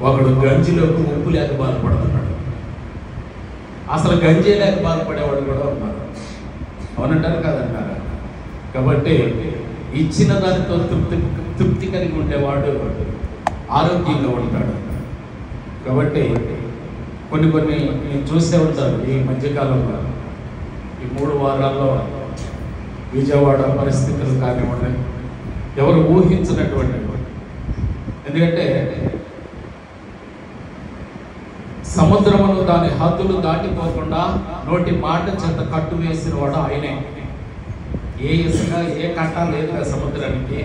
ఒకడు గంజిలోకి ఉప్పు లేక బాధపడుతున్నాడు. అసలు గంజి లేక బాధపడేవాడు కూడా ఉన్నారు. అవునంటారు కదంటారా? కాబట్టి ఇచ్చిన దానితో తృప్తి కలిగి ఉండేవాడు ఆరోగ్యంగా ఉంటాడు. కాబట్టి కొన్ని నేను చూసే ఉంటాను ఈ మధ్యకాలంలో, ఈ 3 వారాల్లో విజయవాడ పరిస్థితులు కానివ్వండి, ఎవరు ఊహించినటువంటి. ఎందుకంటే సముద్రమును దాని హద్దులు దాటిపోకుండా నోటి మాట చేత కట్టు వేసిన వాడు ఆయనే. ఏ ఇసుక ఏ కట్ట లేదు కదా సముద్రానికి,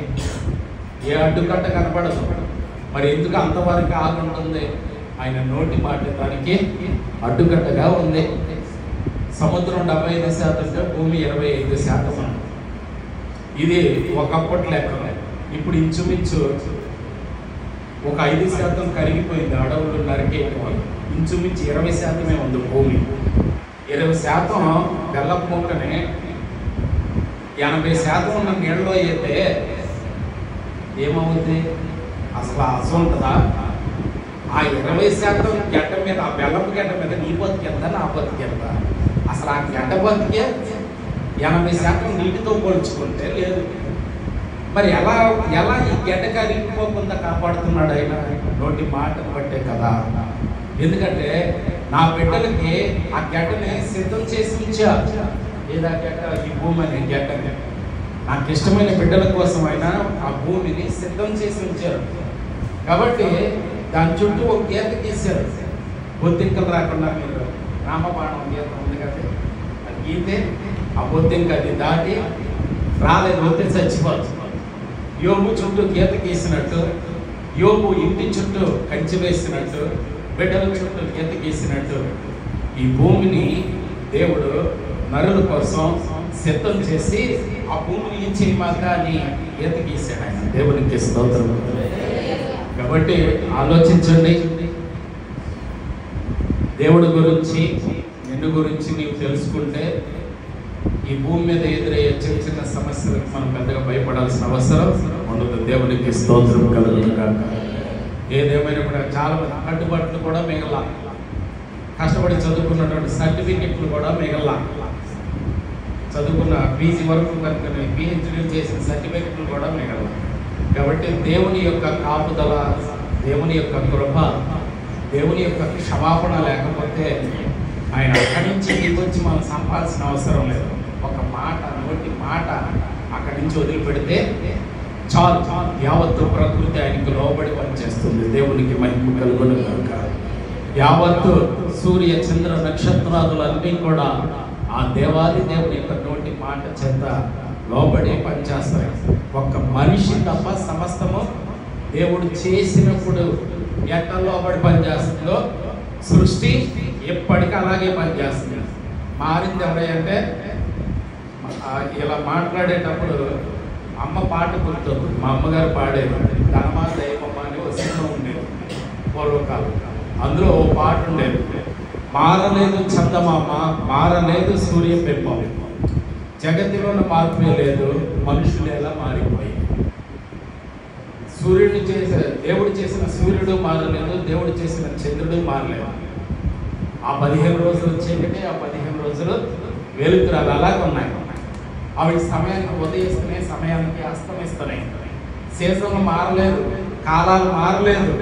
ఏ అడ్డుకట్ట కనపడదు. మరి ఎందుకు అంతవరకు ఆగుంటుంది? ఆయన నోటి మాట దానికి అడ్డుకట్టగా ఉంది. సముద్రం 75% భూమి 25%. ఇది ఒకప్పటి లెక్క. ఇప్పుడు ఇంచుమించు ఒక 5% కరిగిపోయింది అడవులు నరికేయటం వల్ల. ఇంచుమించు 20% ఉంది భూమి. 20% బెల్లపు మొక్కని 80% ఉన్న నీళ్ళలో అయితే ఏమవుద్ది? అసలు ఉంటుందా? ఆ 20% గడ్డ మీద, ఆ బెల్లపు గడ్డ మీద నీ బతికెంత నా బతికెంత? అసలు ఆ గడ్డ బతికే 80% నీటితో పోల్చుకుంటే లేదు. మరి ఎలా ఈ గడ్డ కరిగిపోకుండా కాపాడుతున్నాడు ఆయన? నోటి మాట బట్టే కదా. ఎందుకంటే నా బిడ్డలకి ఆ గడ్డని సిద్ధం చేసి ఉంచా. ఏదా గడ్డ? ఈ భూమి అనే గడ్డని నాకు ఇష్టమైన బిడ్డల కోసం ఆయన ఆ భూమిని సిద్ధం చేసి ఉంచారు. కాబట్టి దాని చుట్టూ ఒక గీత గీశారు. బొద్దింకలు రాకుండా. మీరు రామబాణం గీత ఉంది కదా, అది గీతే ఆ బొద్దింక అది దాటి రాలేదు, వస్తే చచ్చిపోతుంది. యోబు చుట్టూ గీత గీసినట్టు, యోబు ఇంటి చుట్టూ కంచి వేసినట్టు, బిడ్డల చుట్టూ గీత గీసినట్టు ఈ భూమిని దేవుడు నరుల కోసం సిద్ధం చేసి ఆ భూమిని ఇచ్చి మాక అని గీత గీశాడు ఆయన. దేవునికి స్తోత్రం. కాబట్టి ఆలోచించండి, దేవుడి గురించి, నిన్ను గురించి నీవు తెలుసుకుంటే ఈ భూమి మీద ఎదురయ్యే చిన్న సమస్యలకు మనం పెద్దగా భయపడాల్సిన అవసరం ఉండదు. దేవునికి స్తోత్రం కలుగును గాక. ఏదేమైనా కూడా చాలా మంది కట్టుబాట్లు కూడా మిగల, కష్టపడి చదువుకున్నటువంటి సర్టిఫికెట్లు కూడా మిగల, చదువుకున్న పీజీ వరకు కనుక పిహెచ్డీ చేసిన సర్టిఫికెట్లు కూడా మిగల. కాబట్టి దేవుని యొక్క కాపుదల, దేవుని యొక్క కృప, దేవుని యొక్క క్షమాపణ లేకపోతే ఆయన అక్కడి నుంచి దిగొచ్చి మనం సంపాల్సిన అవసరం లేదు. ఒక మాట, నోటి మాట అక్కడి నుంచి వదిలిపెడితే చాలు, యావత్తు ప్రకృతి ఆయనకు లోబడి పనిచేస్తుంది. దేవునికి మహిమ కలుగును గాక. యావత్తు సూర్య చంద్ర నక్షత్రాదులన్నీ కూడా ఆ దేవాది దేవుని యొక్క నోటి మాట చేత లోబడి పనిచేస్తాయి. ఒక్క మనిషి తప్ప సమస్తము దేవుడు చేసినప్పుడు ఎట్లా లోబడి పనిచేస్తుందో సృష్టి ఎప్పటికీ అలాగే పనిచేస్తుంది. మారింది ఎవరంటే, ఇలా మాట్లాడేటప్పుడు అమ్మ పాట గుర్తుంది. మా అమ్మగారు పాడేది ధనమా దైవమ్మ అని ఒక సినిమా ఉండేది పూర్వకాలం. అందులో ఓ పాట ఉండేది, మారలేదు చందమామ, మారలేదు సూర్యబింబం, జగతిలోన మార్పే లేదు, మనుషులు ఎలా మారిపోయి. సూర్యుడు దేవుడు చేసిన సూర్యుడు మారలేదు, దేవుడు చేసిన చంద్రుడు మారలేదు. ఆ 15 రోజులు వచ్చేటంటే ఆ 15 రోజులు వెలుతురాలు అలాగే ఉన్నాయి. అవి సమయానికి ఉదయిస్తున్నాయి, సమయానికి అస్తమిస్తున్నాయి. సీజన్లు మారలేదు, కాలాలు మారలేదు,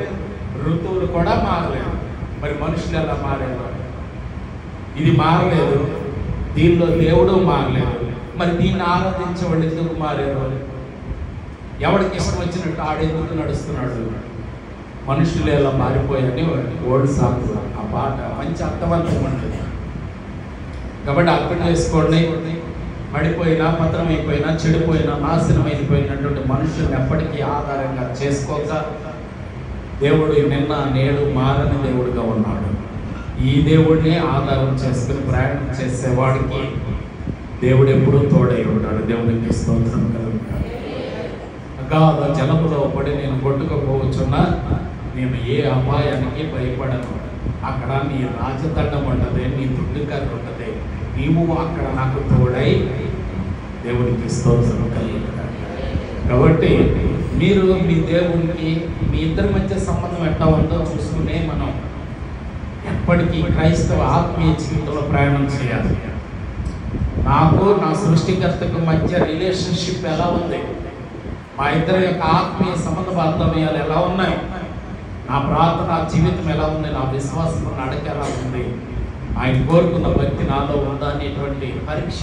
ఋతువులు కూడా మారలేదు. మరి మనుషులు ఎలా మారారు? ఇది మారలేదు, దీనిలో దేవుడు మారలేదు. మరి దీన్ని ఆరాధించే వాళ్ళు ఎందుకు మారారు? ఎవరికి ఇష్టం వచ్చినట్టు ఆడెందుకు నడుస్తున్నాడు? మనుషులు ఎలా మారిపోయాయని ఓల్డ్ సాంగ్, ఆ పాట మంచి అర్థవంతంగా ఉంటుంది. కాబట్టి అర్థం చేసుకోండి. పడిపోయినా, పత్రమైపోయినా, చెడిపోయినా, నాశనం అయిపోయినటువంటి మనుషులను ఎప్పటికీ ఆధారంగా చేసుకోక దేవుడు నిన్న నేడు మారని దేవుడుగా ఉన్నాడు. ఈ దేవుడిని ఆధారం చేసుకుని ప్రయాణం చేసేవాడికి దేవుడు ఎప్పుడూ తోడై ఉంటాడు. దేవుడికి స్తోత్రం కలుగుతాడు. అగాధ జలములో పడి నేను కొట్టుకుపోవచ్చున్నా నేను ఏ అపాయానికి భయపడను. అక్కడ నీ రాజదండం ఉంటుంది, నీ దుడ్డుకర్ర ఉంటుంది, నీవు అక్కడ నాకు తోడై. దేవుడికి స్తోత్రం కలుగుతాడు. కాబట్టి మీరు మీ దేవునికి మీ ఇద్దరి మధ్య సంబంధం ఎట్లా ఉందో చూసుకునే మనం ఎప్పటికీ క్రైస్తవ ఆత్మీయ జీవితంలో ప్రయాణం చేయాలి. నాకు నా సృష్టికర్తకు మధ్య రిలేషన్షిప్ ఎలా ఉంది, మా ఇద్దరి యొక్క ఆత్మీయ సంబంధ బాంధవ్యాలు ఎలా ఉన్నాయి, నా ప్రార్థన జీవితం ఎలా ఉంది, నా విశ్వాసం నడక ఎలా ఉంది, ఆయన కోరుకున్న భక్తి నాలో ఉందా అనేటువంటి పరీక్ష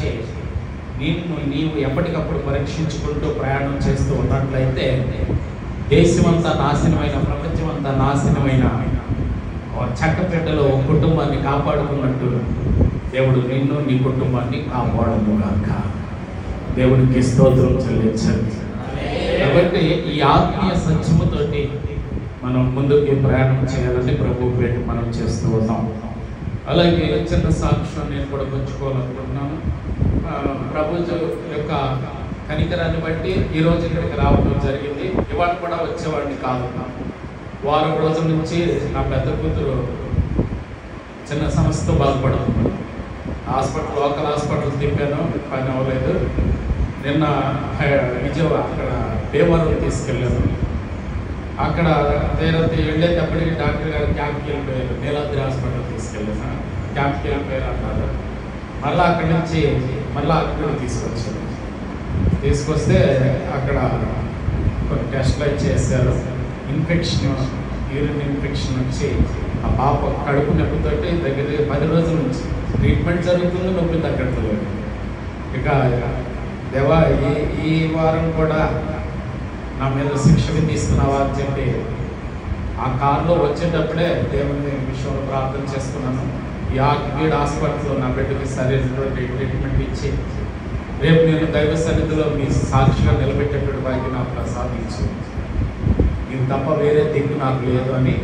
నీవు ఎప్పటికప్పుడు పరీక్షించుకుంటూ ప్రయాణం చేస్తూ ఉన్నట్లయితే దేశమంతా నాశనమైన, ప్రపంచమంతా నాశనమైన చక్కపెట్టలో కుటుంబాన్ని కాపాడుకున్నట్టు దేవుడు నిన్ను నీ కుటుంబాన్ని కాపాడుగాక. దేవుడికి స్తోత్రం చెల్లించండి. కాబట్టి ఈ ఆత్మీయ సత్యముతోటి మనం ముందుకి ప్రయాణం చేయాలని ప్రభు పేరు మనం చేస్తూ ఉన్నాం. అలాగే చిన్న సాక్ష్యం నేను కూడా పంచుకోవాలనుకుంటున్నాను. ప్రభు యొక్క కనికరాన్ని బట్టి ఈరోజు ఇక్కడికి రావడం జరిగింది. ఇవాళ కూడా వచ్చేవాడిని కాదు. వారం రోజుల నుంచి నా పెద్ద కూతురు చిన్న సమస్యతో బాధపడుతుంది. లోకల్ హాస్పిటల్ తిప్పాను, పని అవ్వలేదు. నిన్న విజయవాడ అక్కడ భీమవరం తీసుకెళ్ళాను. అక్కడ వెళ్ళేటప్పటికి డాక్టర్ గారు క్యాంప్కి వెళ్ళిపోయారు. నీలాద్రి హాస్పిటల్ తీసుకెళ్ళాను. క్యాంప్కి వెళ్ళిపోయారు అన్నారు. మళ్ళీ అక్కడి నుంచి అక్కడ తీసుకొస్తే అక్కడ కొన్ని టెస్ట్లు చేశారు. యూరిన్ ఇన్ఫెక్షన్ వచ్చి ఆ పాప కడుపు నొప్పితో దగ్గర 10 రోజుల నుంచి ట్రీట్మెంట్ జరుగుతుంది, నొప్పి తగ్గట్లేదు. ఇక దేవా ఈ వారం కూడా నా మీద శిక్షణ తీసుకున్నావా అని చెప్పి ఆ కారులో వచ్చేటప్పుడే దేవుని విషయంలో ప్రార్థన చేసుకున్నాను. ఈ వీడ్ హాస్పిటల్లో నా బిడ్డకి సరైనటువంటి ట్రీట్మెంట్ ఇచ్చి రేపు నేను దైవ సన్నిధిలో మీ సాక్షిగా నిలబెట్టేటువంటి వారికి నాకు ప్రసాదించు, ఇది తప్ప వేరే దిక్కు నాకు లేదు అని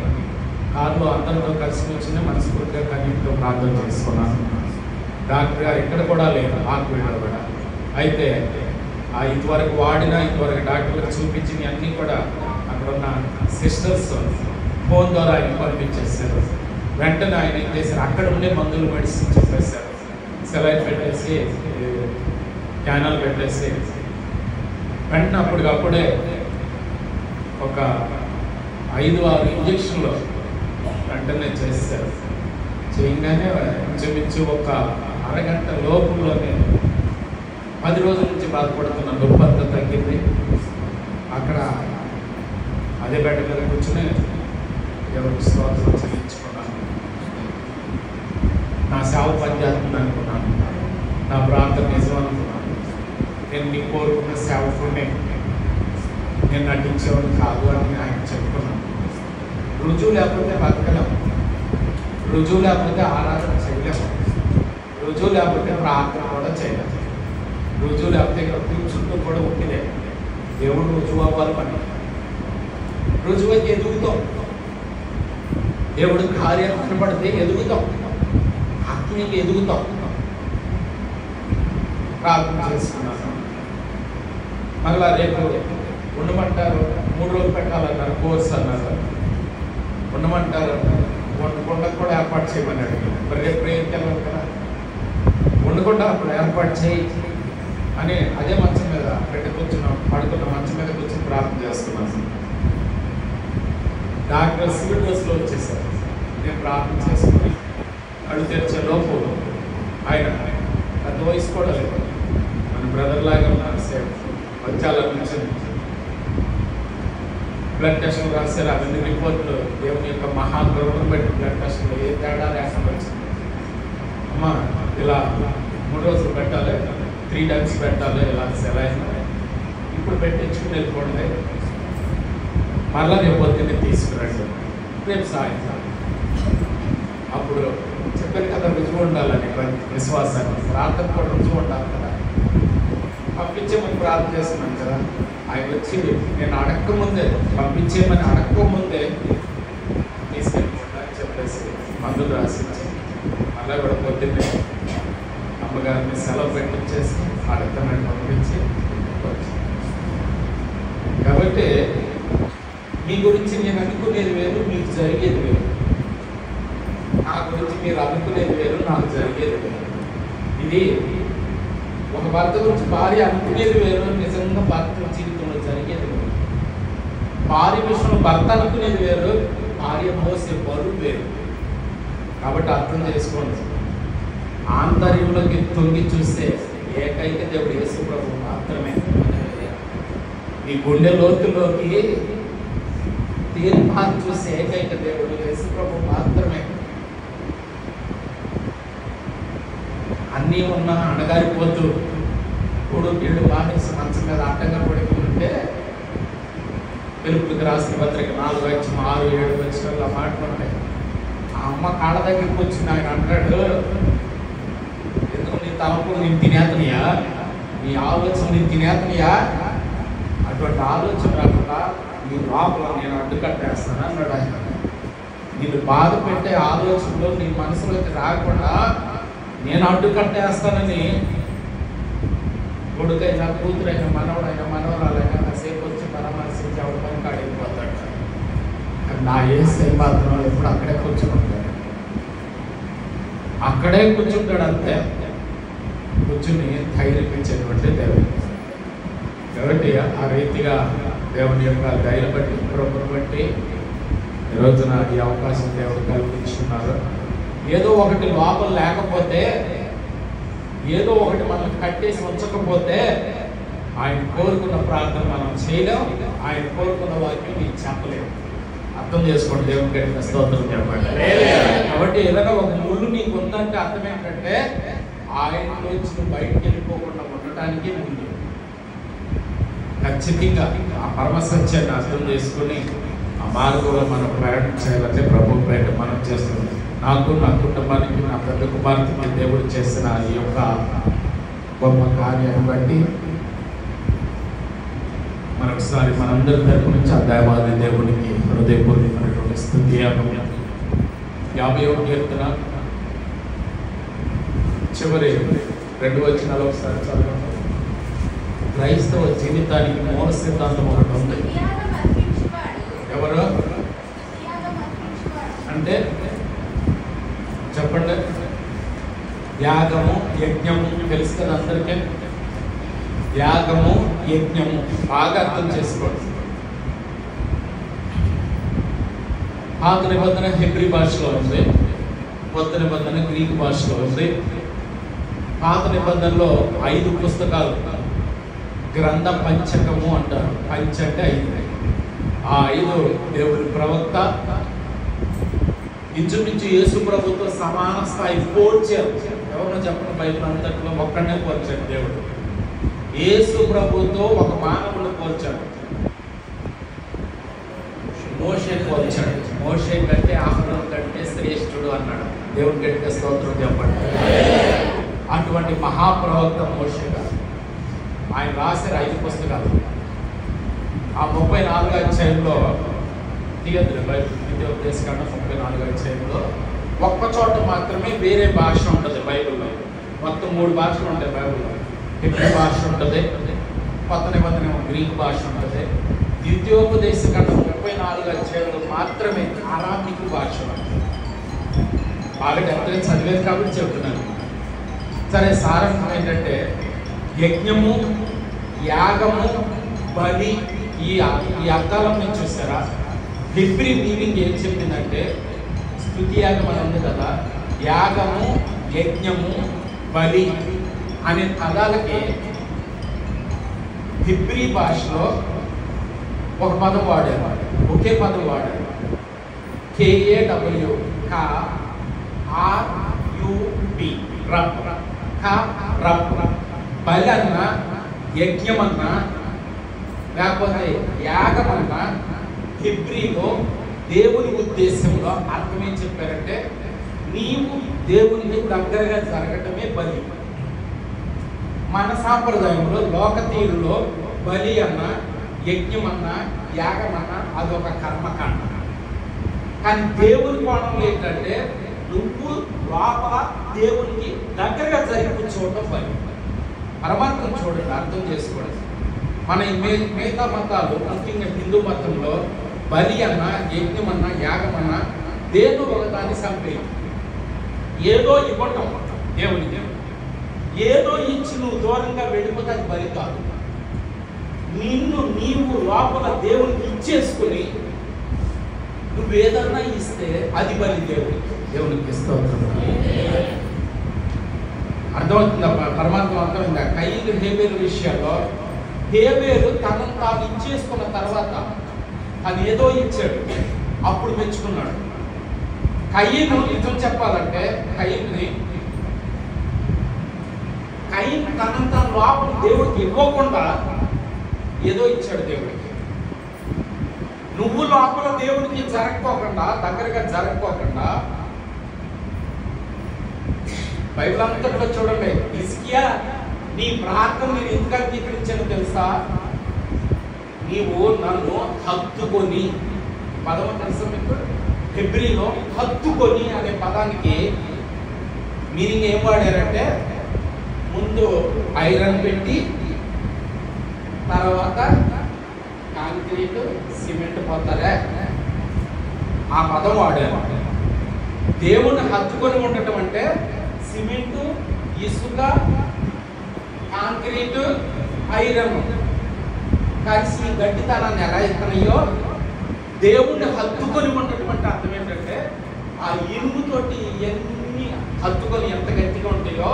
కారులో అందరితో కలిసి వచ్చిన మనస్ఫూర్తిగా కన్నీటితో ప్రార్థన చేసుకున్నాను. డాక్టర్ గారు ఇక్కడ కూడా లేదు, ఆకువీడలో కూడా. అయితే ఇంతవరకు ఇంతవరకు డాక్టర్లకు చూపించిన అన్నీ కూడా అక్కడ ఉన్న సిస్టర్స్ ఫోన్ ద్వారా ఆయన పంపించేశారు. వెంటనే ఆయన ఏం చేశారు, అక్కడ ఉండే మందులు మెడిసిన్ చెప్పేశారు. సెలైన్ పెట్టేసి క్యానల్ పెట్టేసి వెంటనే అప్పటికప్పుడే ఒక 5-6 ఇంజక్షన్లు వెంటనే చేశారు. చేయగానే ఇంచుమించు ఒక అరగంట లోపులోనే 10 రోజుల నుంచి బాధపడుతున్న నొప్పి అంతా తగ్గింది. అక్కడ అదే బెడ్ మీద కూర్చొని ఎవరికి స్తోత్రం చెల్లించుకున్నాను. నా సేవ పనిచేస్తుంది అనుకున్నాను, నా ప్రార్థన నిజం అనుకున్నాను. నేను నీ కోరుకున్న సేవకునే, నేను నటించేవాడు కాదు అని ఆయన చెప్పుకున్నాను. రుజువు లేకపోతే బతకలేము, రుజువు లేకపోతే ఆరాధన చేయలేము, రుజువు లేకపోతే ప్రార్థన కూడా చేయలేము, రుజువు లేకపోతే ఇక్కడ కూర్చుంటూ కూడా ఉండిలే. దేవుడు రుజువు అవ్వాలి. పని రుజువు అయితే ఎదుగుతాం, దేవుడు కార్యం కనపడితే ఎదుగుతాం, ఆత్మీయంగా ఎదుగుతాం. ప్రార్థన చేసుకున్నాను. మళ్ళా రేపు ఉండమంటారు, 3 రోజులు పెట్టాలన్నారు, కోర్స్ అన్నారు. ఉండమంటారు, ఉండకుండా కూడా ఏర్పాటు చేయమన్నాడు. మరి రేపు ప్రేయర్కి వెళ్ళాలి కదా, ఉండకుండా అప్పుడు ఏర్పాటు చేయి అని అదే మంచం మీద పడుకున్న మంచం మీద కూర్చొని ప్రార్థన చేస్తున్నాను. డాక్టర్ సివిల్ డ్రెస్లో వచ్చేసారు. నేను ప్రార్థన చేసుకుని అడుగు తెరిచే లోపు ఆయన పెద్ద వయసు కూడా లేదు, మన బ్రదర్ లాగా ఉన్నారు. సేమ్ వచ్చాల నుంచి బ్లడ్ టెస్టులు రాశారు. అవన్నీ రిపోర్ట్లు దేవుని యొక్క మహాగ్రహం బట్టి బ్లడ్ టెస్టులు ఏ తేడా లేకుండా వచ్చింది. అమ్మా ఇలా 3 రోజులు పెట్టాలి, 3 times పెట్టాలి, ఇలా సెలైన్ ఇప్పుడు పెట్టించుకుని వెళ్ళిపోండి, మళ్ళా రేపు పొద్దున్నే తీసుకురండి, రేపు సాయంత్రం. అప్పుడు చెప్పాను కదా, రుజువు ఉండాలని విశ్వాసాన్ని, ప్రార్థన కూడా రుజువు ఉండాలి కదా. పంపించేమని ప్రార్థన చేస్తున్నాను కదా, ఆయన వచ్చి నేను అడక్కముందే, పంపించేమని అడక్కముందే తీసుకెళ్ళిపోతా అని చెప్పేసి మందులు రాసించి మళ్ళీ కూడా పొద్దున్నే అమ్మగారిని సెలవు పెట్టించేసి అడగమని పంపించి. కాబట్టి మీ గురించి నేను అనుకునేది వేరు, మీకు జరిగేది వేరు. నా గురించి మీరు అనుకునేది వేరు, నాకు జరిగేది వేరు. ఇది ఒక భర్త గురించి భార్య అనుకునేది వేరు, నిజంగా భర్త జీవితంలో జరిగేది భార్య విషయంలో భర్త అనుకునేది వేరు, భార్య మోసే బరువు వేరు. కాబట్టి అర్థం చేసుకోండి, ఆంతర్యంలోకి తొంగి చూస్తే ఏకైక దేవుడు యేసు ప్రభువు మాత్రమే. ఈ గుండె లోతుల్లోకి తీర్మానం చూస్తే ఏకైక దేవుడు యేసు ప్రభువు మాత్రమే. అన్నీ ఉన్న అణగారిపోతూ ఇప్పుడు వీళ్ళు బానిస మంచం మీద అడ్డంగా పడుకుంటే పిలుపులకు రాసిన పత్రిక 4:6-7 మాట్లాడుతున్నాయి. ఆ అమ్మ కాళ్ళ దగ్గరికి వచ్చి ఆయన అంటాడు, ఎందుకు నీ తలపులు నేను తినేతనియా, నీ ఆలోచన నేను తినేతనియా, అటువంటి ఆలోచన రాకుండా నీ లోపల నేను అడ్డుకట్టేస్తాను అన్నాడు ఆయన. నేను బాధ పెట్టే ఆలోచనలో నీ మనసులోకి రాకుండా నేను అడ్డుకట్టేస్తానని కొడుకైనా కూతురైనా మనవడైనా మనవరాలైనా కాసేపు వచ్చి పరామర్శించి ఎవరి పని కాడిపోతాడు. నా యేసే మాత్రం ఎప్పుడు అక్కడే కూర్చుంటాడు, అక్కడే కూర్చుంటాడు, అంతే. కూర్చుని ధైర్యం ఇచ్చేటువంటి దేవుడు. కాబట్టి ఆ రీతిగా దేవుని యొక్క ధైర్యం బట్టి ప్రభుని బట్టి ఈ రోజున ఈ అవకాశం దేవుడు కల్పించుకున్నారు. ఏదో ఒకటి లోపల లేకపోతే, ఏదో ఒకటి మనం కట్టేసి ఉంచకపోతే ఆయన కోరుకున్న ప్రార్థన మనం చేయలేం, ఆయన కోరుకున్న వాక్యం నీకు చెప్పలేము. అర్థం చేసుకోండి, దేవుని గట్టిన స్తోత్రం చెప్పండి. కాబట్టి ఏదైనా ఒక ముళ్ళు నీకు ఉందంటే అర్థం ఏంటంటే ఆయన నుంచి బయటికి వెళ్ళిపోకుండా ఉండటానికి ముందు ఖచ్చితంగా ఆ పరమ సత్యాన్ని అర్థం చేసుకుని ఆ మార్గంలో మనం ప్రయాణం చేయాలంటే ప్రభు బయట మనం చేస్తుంది. నాకు, నా కుటుంబానికి, నా పెద్ద కుమార్తెకి దేవుడు చేసిన ఈ యొక్క గొప్ప కార్యాన్ని బట్టి మరొకసారి మనందరి తరపు నుంచి ఆ దేవాది దేవునికి హృదయపూర్వకమైనటువంటి స్తుతి. 50వ కీర్తన చివరి 2 వచనాలు ఒకసారి చదవండి. క్రైస్తవ జీవితానికి మూల సిద్ధాంతం ఒకటి ఉంది. ఎవరు అంటే చెప్పండి. యాగము, యజ్ఞము తెలుసు కదా అందరికీ. యాగము, యజ్ఞము బాగా అర్థం చేసుకోండి. పాత నిబంధన హెబ్రీ భాషలో ఉంది, కొత్త నిబంధన గ్రీక్ భాషలో ఉంది. పాత నిబంధనలో 5 పుస్తకాలు గ్రంథ పంచకము అంటారు. పంచ అంటే 5. ఆ 5 దేవుని ప్రవక్త ఇంచుమించు యేసు ప్రభుతో సమాన స్థాయి పోల్చారు. ఎవరో చెప్పిన బైబిల్ అంతట్లో ఒక్కడనే పోల్చాడు దేవుడు. యేసు ప్రభుతో ఒక మానవుడు పోల్చాడు, మోషే పోల్చాడు. మోషే కంటే అహరోను కంటే శ్రేష్ఠుడు అన్నాడు. దేవుని గట్టిగా స్తోత్రం చెప్పండి. అటువంటి మహాప్రవక్త మోషే గారు. ఆయన రాసిన 5 పుస్తకాలు. ఆ 34వ అధ్యాయంలో తీయద్దు బైబిల్ ద్వితీయోపదేశకాండం 34వ అధ్యాయంలో ఒక్క చోట మాత్రమే వేరే భాష ఉంటుంది బైబిల్లో. మొత్తం 3 భాషలు ఉంటాయి బైబిల్లో. హెబ్రీ భాష ఉంటుంది, కొత్త నిబంధన గ్రీక్ భాష ఉంటుంది. ద్వితీయోపదేశకాండం 34వ అధ్యాయంలో మాత్రమే అరామిక్ భాష. బాగా ఎంతగా చదివేది కాబట్టి చెప్తున్నాను. సరే, సారాంశం ఏంటంటే యజ్ఞము, యాగము, బలి, ఈ అర్థాలను చూసారా? హెబ్రీ మీనింగ్ ఏం చెప్పిందంటే స్తుతి యాగం అని ఉంది కదా, యాగము, యజ్ఞము, బలి అనే పదాలకి హెబ్రీ భాషలో ఒక పదం వాడారు, ఒకే పదం వాడారు. KAW rub. బలి అన్నా, యజ్ఞమన్నా, లేకపోతే యాగమన్నా హెబ్రీలో దేవుని ఉద్దేశంలో అర్థం ఏం చెప్పారంటే నీవు దేవునికి దగ్గరగా జరగటమే బలి. మన సాంప్రదాయంలో లోకతీయుల్లో బలి అన్న, యజ్ఞమన్నా, యాగమన్నా అదొక కర్మకాండ. కానీ దేవుని కోణంలో ఏంటంటే నువ్వు లోపల దేవునికి దగ్గరగా జరిగి కూర్చోవటం బలి. పరమార్థం చూడండి, అర్థం చేసుకోండి. మన మిగతా మతాలు, ముఖ్యంగా హిందూ మతంలో బలి అన్న, యజ్ఞమన్నా, యాగమన్నా దేదో ఒకదాన్ని చంపేయి, ఏదో ఇవ్వటం దేవునికి. ఏదో ఇచ్చి నువ్వు దూరంగా వెళ్ళిపోతే అది బలి కాదు. నిన్ను నీవు లోపల దేవునికి ఇచ్చేసుకుని నువ్వేదన్నా ఇస్తే అది బలి దేవునికి స్తోత్రం. అర్థమవుతుందా? పరమాత్మ అర్థమైందా? కయీను హేబేలు విషయాల్లో హేబేలు తనను తాను ఇచ్చేసుకున్న తర్వాత తను ఏదో ఇచ్చాడు, అప్పుడు మెచ్చుకున్నాడు. కయీను నిజం చెప్పాలంటే కయీను తనను తాను లోపల దేవుడికి ఇవ్వకుండా ఏదో ఇచ్చాడు దేవుడికి. నువ్వు లోపల దేవుడికి జరగకోకుండా, దగ్గరగా జరగకోకుండా, బైబిల్ అంతట్లో చూడండి, హిజ్కియా నీ ప్రార్థన నేను ఎందుకు అంగీకరించాను తెలుసా? నీవు నన్ను హత్తుకొని, పదం తెలుసా మీకు? హెబ్రీలో హత్తుకొని అనే పదానికి మీనింగ్ ఏం వాడారంటే, ముందు ఐరన్ పెట్టి తర్వాత కాంక్రీట్ సిమెంట్ పోతారే, ఆ పదం వాడారు. దేవుణ్ణి హత్తుకొని ఉండటం అంటే సిమెంటు, ఇసుక, కాంక్రీట్, ఐరన్ కలిసి గట్టితనాన్ని ఎలా ఇస్తున్నాయో, దేవుణ్ణి హత్తుకొని ఉండటం అంటే అర్థం ఏంటంటే ఆ ఇనుముతోటి ఎన్ని హత్తుకొని ఎంత గట్టిగా ఉంటాయో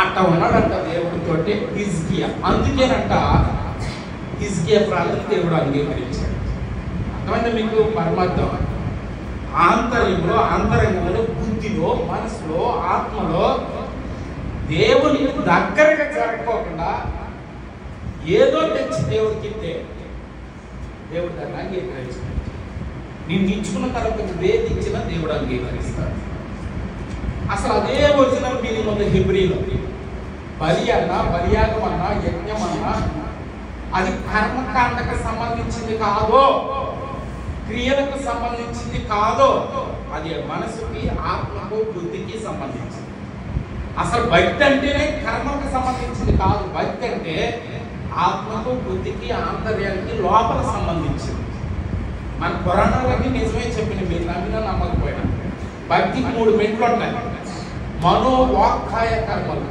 అట్ట ఉన్నాడంట దేవుడితోటి హిజ్కియా. అందుకేనంట హిజ్కియా ప్రార్థన దేవుడు అంగీకరించాడు. అర్థమైందా మీకు? పరమార్థం ఆంతర్యంలో, అంతరంగంలో, బుద్ధిలో, మనసులో, ఆత్మలో దేవుని దగ్గరగా జరగకోకుండా ఏదో తెచ్చి దేవుడికి ఇస్తే దేవుడు దాన్ని అంగీకరించాడు. నేను ఇచ్చుకున్న తర్వాత ఏది ఇచ్చినా దేవుడు అంగీకరిస్తాడు. అసలు అదే ఒరిజినల్ మీనింగ్ ఉంది హెబ్రీలో. బలి అన్నా, బలియాగం అన్నా, యజ్ఞం అన్నా అది కర్మకాండకు సంబంధించింది కాదో, క్రియలకు సంబంధించింది కాదో, అది మనసుకి, ఆత్మకు, బుద్ధికి సంబంధించింది. అసలు భక్తి అంటేనే కర్మకు సంబంధించింది కాదు. భక్తి అంటే ఆత్మకు, బుద్ధికి, ఆంతర్యానికి లోపల సంబంధించింది. మన పురాణాలన్నీ నిజమే చెప్పిన, మీరు నమ్మినా నమ్మకపోయినా. భక్తికి 3 మెట్లు ఉంటాయి. మనో, వాక్కాయ, కర్మలు.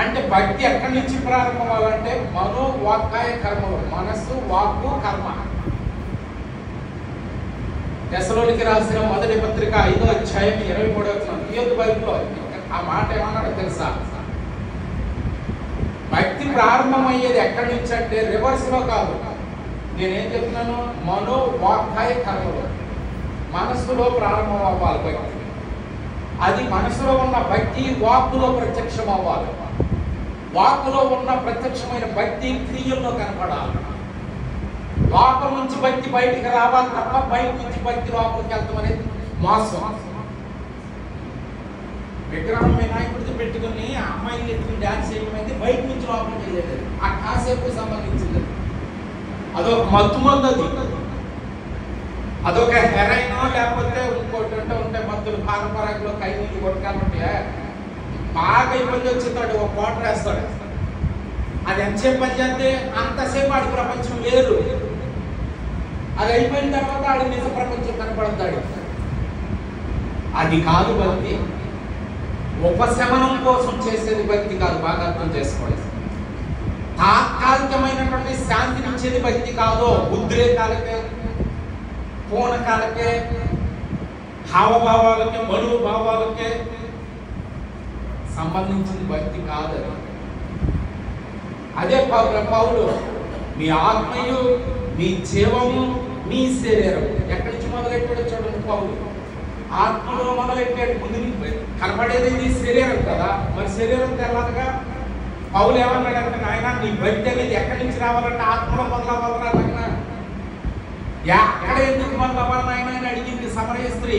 అంటే భక్తి ఎక్కడి నుంచి ప్రారంభం అవ్వాలంటే మనో, వాక్కాయ, కర్మలు. మనస్సు, వాక్కు, కర్మ. తెస్సలోనికి రాసిన మొదటి పత్రిక 5వ అధ్యాయం 23వ వచనం తీయొద్దు బైబిల్లో. ఆ మాట ఏమన్నాడో తెలుసా? భక్తి ప్రారంభమయ్యేది ఎక్కడి నుంచి అంటే రివర్స్ లో కాదు. నేనేం చెప్తున్నాను? మనో, వాక్కాయ, కర్మలు. మనస్సులో ప్రారంభం అవ్వాలి భక్తి. అది మనసులో ఉన్న భక్తి వాక్కులో ప్రత్యక్షం అవ్వాలి. వాక్కులో ఉన్న ప్రత్యక్షమైన భక్తి క్రియల్లో కనపడాలి. లోపల నుంచి భక్తి బయటికి రావాలి తప్ప బయట నుంచి భక్తి లోపలికి వెళ్తాం అనేది మోసం. విగ్రహం వినాయకుడికి పెట్టుకుని అమ్మాయిని ఎత్తుకుని డ్యాన్స్ చేయడం అయితే బయట నుంచి లోపలికి వెళ్ళేది. ఆ కాసేపు సంబంధించింది. అదొక మత్తు అది. అదొక హెరైన్ లేకపోతే ఇంకోటి ఉంటాయి మత్తులు. పారపరాకులో కై నీళ్ళు కొట్టుకుంటే బాగా ఇబ్బంది వచ్చేస్తాడు, ఒక మోటార్ వేస్తాడు. అది ఎంతసేపు పని చేస్తే అంతసేపు ఆడి ప్రపంచం వేరు. అది అయిపోయిన తర్వాత ఆడి నిజ ప్రపంచం కనపడతాడు. అది కాదు భక్తి. ఉపశమనం కోసం చేసేది భక్తి కాదు. బాగా అర్థం చేసుకోవాలి. తాత్కాలికమైనటువంటి శాంతినిచ్చేది భక్తి కాదు. ఉద్రేకాలకే, పూనకాలకే, హావభావాలకే, మనోభావాలకే సంబంధించింది భక్తి కాదు. అదే పౌలు మీ ఆత్మయు, మీ జీవము, మీ శరీరం. ఎక్కడి నుంచి మొదలెట్టాడో చూడండి. పౌలు ఆత్మలో మొదలెట్టాడు. ముందు కనపడేది నీ శరీరం కదా, మరి శరీరం తెల్లదుగా. పౌలు ఏమన్నాడంటే, నాయన నీ భక్తి అనేది ఎక్కడి నుంచి రావాలంటే ఆత్మలో మొదలవ్వాలన్నా. ఎక్కడ ఎందుకు మొదలవ్వాలి నాయన అని అడిగింది సమరయ స్త్రీ.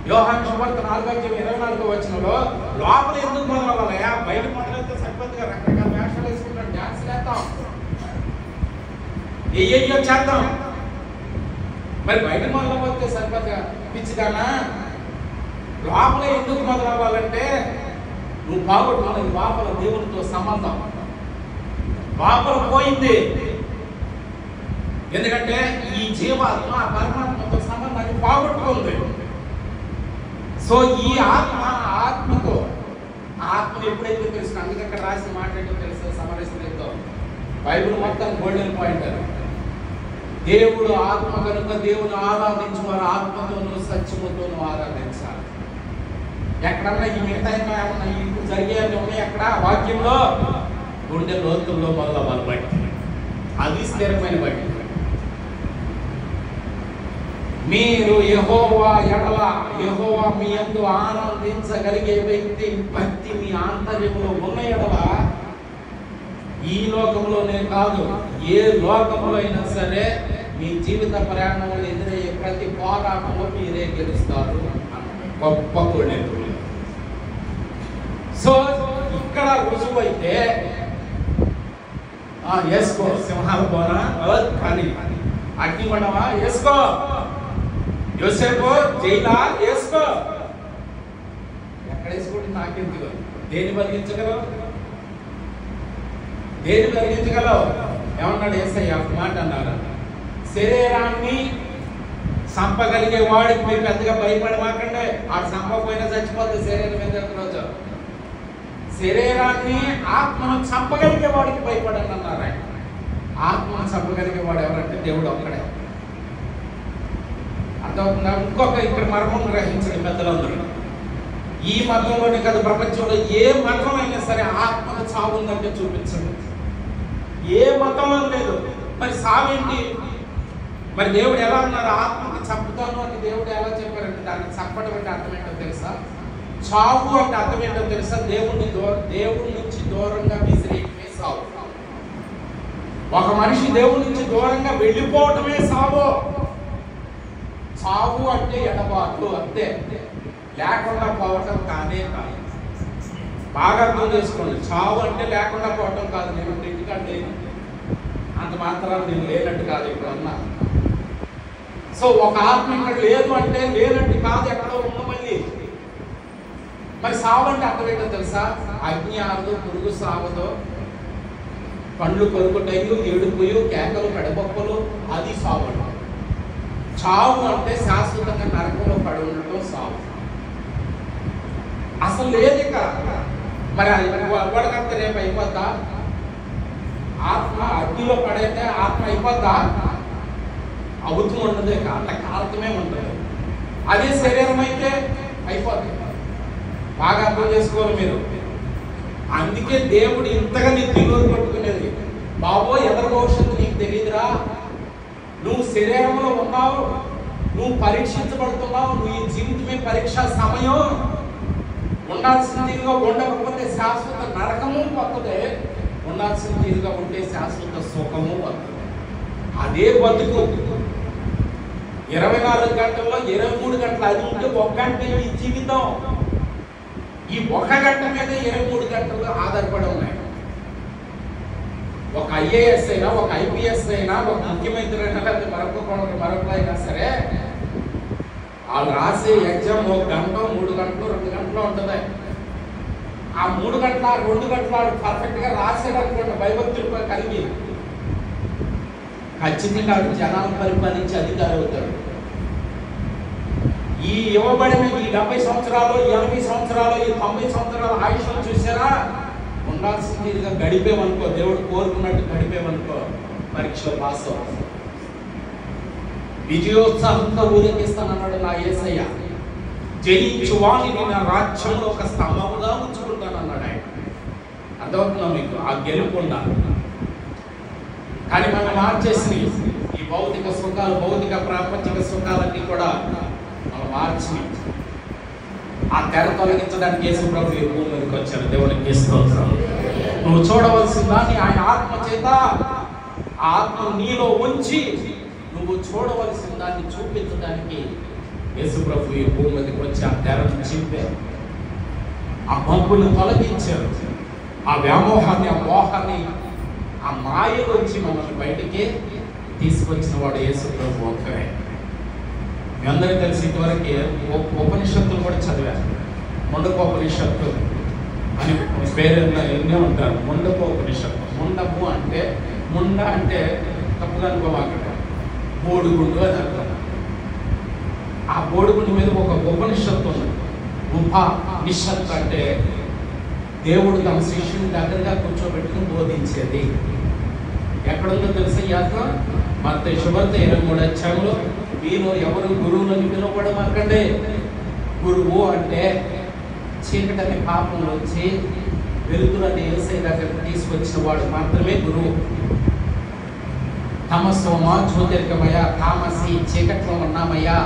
యోహాను సువార్త 4:24 వచనంలో లోపల ఎందుకు మొదలవ్వాలయా? బయట మొదలైతే సరిపోతుందిగా. రకరకాల వేషాలు వేసుకుంటాం, డ్యాన్స్ వేద్దాం, ఏయ్యో చేద్దాం. మరి బయట మొదలవ్వతే సరిపోతుందిగా. పిచ్చిదానా, లోపల ఎందుకు మొదలవ్వాలంటే నువ్వు బాగుంటున్నది లోపల దేవునితో సంబంధం. లోపల పోయింది. ఎందుకంటే ఈ జీవాత్మ ఆ పరమాత్మతో సంబంధాన్ని బాగొట్టుకుంది. సో ఈ ఆత్మతో ఆత్మను ఎప్పుడైతే తెలుసు, అందుకే అక్కడ రాసి మాట్లాడటం తెలుసు సమరస్త్రీతో బైబిల్ మొత్తం గోల్డెన్ పాయింట్ అది. దేవుడు ఆత్మ కనుక దేవుని ఆరాధించు వారు ఆత్మతోనూ సత్యముతోనూ ఆరాధించాలి. ఎక్కడన్నా ఈ మిగతా ఏమన్నా ఇప్పుడు జరిగేవి ఉన్నాయి అక్కడ వాక్యంలో గుండె లోతుల్లో మొదల బట్టి అది స్థిరమైన బట్టి. మీరు యెహోవా ఎడల యెహోవా మీ యందు ఆనందించగలిగే వ్యక్తి భక్తి మీ ఆంతర్యంలో ఉన్న ఎడల ఈ లోకంలోనే కాదు ఏ లోకంలో అయినా సరే మీ జీవిత ప్రయాణంలో ఎదురయ్యే ప్రతి పోరాటంలో మీరే గెలుస్తారు. గొప్ప కొడేరు. సో ఇక్కడ రుజువు అయితే వేసుకో సింహాల పోనా కానీ అగ్నిమండమా వేసుకో, యోసేపు జైలా వేసుకో, ఎక్కడ వేసుకోండి నాకెందుకు. దేని బలిగించగలవు, దేని బలిగించగలవు? ఏమన్నాడు యేసయ్య? మాట అన్నాడు, శరీరాన్ని చంపగలిగే వాడికి మీరు పెద్దగా భయపడమాకండి. ఆ చంపకపోయినా చచ్చిపోతుంది శరీరం మీద రోజు. శరీరాన్ని ఆత్మను చంపగలిగే వాడికి భయపడండి అన్నారు ఆయన. ఆత్మను చంపగలిగే వాడు ఎవరంటే దేవుడు ఒక్కడే. అర్థమవుతుందా? ఇంకొక ఇక్కడ మర్మం గ్రహించండి పెద్దలందరూ. ఈ మతంలోనే కదా ప్రపంచంలో ఏ మతం అయినా సరే ఆత్మను చావుందంటే చూపించండి. ఏ మతం అని లేదు. మరి సావేంటి? మరి దేవుడు ఎలా అన్నారు? ఆత్మకి చంపుతాను అని దేవుడు ఎలా చెప్పారంటే దాన్ని చంపడం అంటే అర్థం ఏంటో తెలుసా? చావు అంటే అర్థం ఏంటో తెలుసా? దేవుడి నుంచి దూరంగా విసిరేయటమే సావు. ఒక మనిషి దేవుడి నుంచి దూరంగా వెళ్ళిపోవటమే సావు. చావు అంటే ఎడబాటు అంతే, లేకుండా పోవటం కానే కాదు. బాగా అర్థం చేసుకోండి. చావు అంటే లేకుండా పోవటం కాదు. నేను ఇంటికంటే అంత మాత్రాలు నేను లేనట్టు కాదు ఇక్కడ ఉన్నా. సో ఒక ఆత్మ ఇక్కడ లేదు అంటే లేనట్టు కాదు, ఎక్కడో ఉన్న మళ్ళీ. మరి సావు అంటే అర్థం ఏంటో తెలుసా? అగ్ని ఆరదు, పురుగు సావదు, పండ్లు కొరుకుటైలు, ఏడుపుయు, కేకలు, పెడబొప్పలు, అది సావు. చావు అంటే శాశ్వతంగా నరకంలో పడి ఉండటం సావు. అసలు లేదు ఇక. మరి అవ్వడకంటే రేపు అయిపోద్దా? ఆత్మ అగ్నిలో పడైతే ఆత్మ అయిపోద్దా? అవుతూ ఉండదు, ఇక అంత కాలతమే ఉంటుంది. అదే శరీరం అయితే అయిపోతుంది. బాగా అర్థం చేసుకోవాలి మీరు. అందుకే దేవుడు ఇంతగా నిత్యంలో పట్టుకునేది. బాబో ఎదరు భవిష్యత్తు నీకు తెలియదురా, నువ్వు శరీరంలో ఉన్నావు, నువ్వు పరీక్షించబడుతున్నావు, నువ్వు ఈ జీవితమే పరీక్షా సమయం. ఉండాల్సిన తీరుగా ఉండకపోతే శాశ్వత నరకము వస్తుంది, ఉండాల్సిన తీరుగా ఉంటే శాశ్వత సుఖము వస్తుంది. అదే బతుకు. 24 గంటల్లో 23 గంటలు అది ఉంటే 1 గంట ఈ జీవితం. ఈ 1 గంట మీద 23 గంటలు ఆధారపడి ఉన్నాయి. ఒక ఐఏఎస్ అయినా, ఒక ఐపీఎస్ అయినా, ఒక ముఖ్యమంత్రి అయినా, లేకపోతే మరొక అయినా సరే వాళ్ళు రాసే ఎగ్జామ్ 1 గంట, 3 గంటలు, 2 గంటలు ఉంటుంది. ఆ 3 గంటల 2 గంటలు పర్ఫెక్ట్ గా రాసేటటువంటి భయభక్తులు కలిగి ఖచ్చితంగా జనాలు పరిపాలించి అధికారి అవుతాడు. ఈ ఇవ్వబడిన ఈ 70 సంవత్సరాలు, 80 సంవత్సరాలు, ఈ 90 సంవత్సరాల ఆయుష్ను చూసారా? ఉండాల్సిందిగా గడిపేమనుకో, దేవుడు కోరుకున్నట్టు గడిపేమనుకో, పరీక్షలో పాస్ అవుతాం. విజయోత్సాహంతో ఊరేగిస్తానన్నాడు నా యేసయ్య. జయించు వాణిని నా రాజ్యంలో ఒక స్తంభముగా ఉంచుకుంటానన్నాడు ఆయన. అర్థమవుతుందా మీకు? ఆ గెలుపు ఉండాలి. కానీ మనం మార్చేసి ఈ భౌతిక సుఖాలు, భౌతిక ప్రాపంచిక సుఖాలన్నీ కూడా మనం మార్చి ఆ తెర తొలగించడానికి యేసు ప్రభు ఈ భూమి మీదకి వచ్చారు. దేవునికి స్తోత్రం. నువ్వు చూడవలసిన దాన్ని ఆయన ఆత్మ చేత, ఆ ఆత్మ నీలో ఉంచి నువ్వు చూడవలసిన దాన్ని చూపించడానికి యేసు ప్రభు ఈ భూమి మీదకి వచ్చి ఆ తెరను చింపారు, ఆ పంపును తొలగించారు, ఆ వ్యామోహాన్ని, ఆ మోహాన్ని, ఆ మాయలోంచి మనల్ని బయటికి తీసుకొచ్చిన వాడు యేసు ప్రభు ఒక్కరే. మీ అందరికీ తెలిసి ఇంతవరకు ఉపనిషత్తులు కూడా చదివారు. ముండకోపనిషత్తు అని పేరు ఎన్నో ఉంటారు. ముండకోపనిషత్తు. ముండము అంటే, ముండ అంటే తప్పుగా అనుకోమాకండి, బోడిగుండు అని అర్థం. ఆ బోడిగుండు మీద ఒక ఉపనిషత్తు ఉంది. ఉపనిషత్తు అంటే దేవుడు తన శిష్యుని దగ్గరగా కూర్చోబెట్టుకుని బోధించేది. ఎక్కడుందో తెలుసా ఈ ఆత్మ? మత్తయి శుభార్త 23వ అధ్యాయంలో మీలో ఎవరు గురువులని పిలువబడమాకండి. గురువు అంటే చీకటి అనే పాపంలో వచ్చి వెలుతురని యేసయ్య దగ్గరికి తీసుకొచ్చిన వాడు మాత్రమే గురువు. తమస్సోమా జ్యోతిర్గమయ, తామసి చీకట్లో ఉన్నామయ్యా,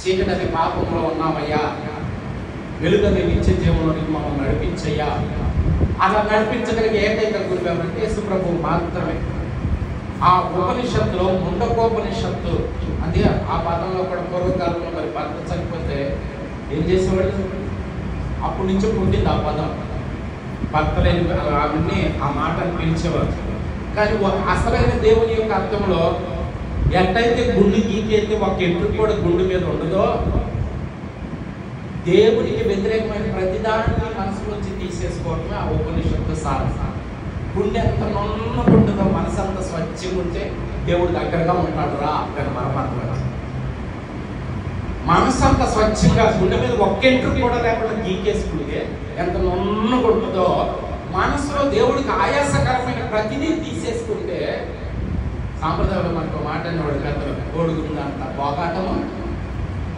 చీకటి అనే పాపంలో ఉన్నామయ్యా, వెలుగని నిత్య జీవనంలోకి మమ్మల్ని నడిపించయ్యా. అలా నడిపించగలిగే ఏకైక గురువు ఎవరంటే యేసు ప్రభువు మాత్రమే. ఆ ఉపనిషత్తులో ముండకోపనిషత్తు అది ఆ పదంలో కూడా పూర్వకాలంలో మరి భర్త చనిపోతే ఏం చేసేవాడు? అప్పటి నుంచి పుట్టింది ఆ పదం. భర్త లేని అవన్నీ ఆ మాటను పిలిచేవారు. కానీ అసలైన దేవుని యొక్క అర్థంలో ఎట్టయితే గుండు గీకైతే ఒక ఎంట్రుకు కూడా గుండు మీద ఉండదో, దేవునికి వ్యతిరేకమైన ప్రతిదాన్ని మనసులోంచి తీసేసుకోవటమే ఆ ఉపనిషత్తు సారం. గుండె ఎంత నొన్నుకుంటుందో, మనసు అంత స్వచ్ఛంగా ఉంటే దేవుడు దగ్గరగా ఉంటాడు రా అని మనం అనుకోవాలి. మనసు అంత స్వచ్ఛంగా గుండె మీద ఒక్కెంట్రు కూడా లేకుండా గీకేసుకుంటే ఎంత నొన్నుకుంటుందో, మనసులో దేవుడికి ఆయాసకరమైన ప్రతిదీ తీసేసుకుంటే, సాంప్రదాయంలో మనకు మాట అనేవాడు పెద్దలు, కోడుగుందంత పోగాటము,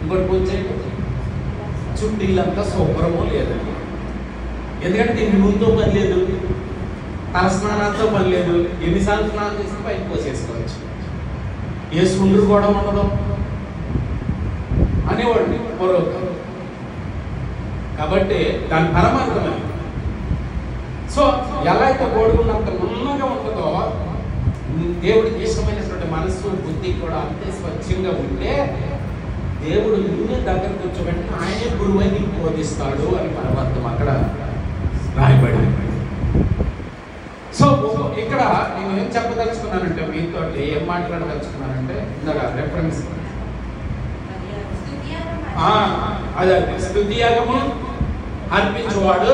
ఇంకోటి పూజ చుట్టీలంతా శుభ్రము లేదండి. ఎందుకంటే దీనికి ముందు పని లేదు, తల స్నానాలతో పని లేదు, ఎన్నిసార్లు స్నానం చేస్తే పైకి పోసేసుకోవచ్చు, ఏ సుండ్రు కూడా ఉండదు అనేవాడిని పూర్వకం. కాబట్టి దాని పరమార్థమే. సో ఎలా అయితే కోడుకున్నంత ఉన్నగా ఉంటుందో, దేవుడికి ఇష్టమైనటువంటి మనసు బుద్ధి కూడా అంతే స్వచ్ఛంగా ఉంటే దేవుడు నిన్నే దగ్గర కూర్చోబెట్టి ఆయనే గురువై నీకు బోధిస్తాడు అని పరమార్థం అక్కడ రాయబడి. సో ఇక్కడ నేను ఏం చెప్పదలుచుకున్నానంటే, మీతో ఏం మాట్లాడదలుచుకున్నానంటే, ఇందాక రెఫరెన్స్ అదే స్తుతియాగము అర్పించేవాడు.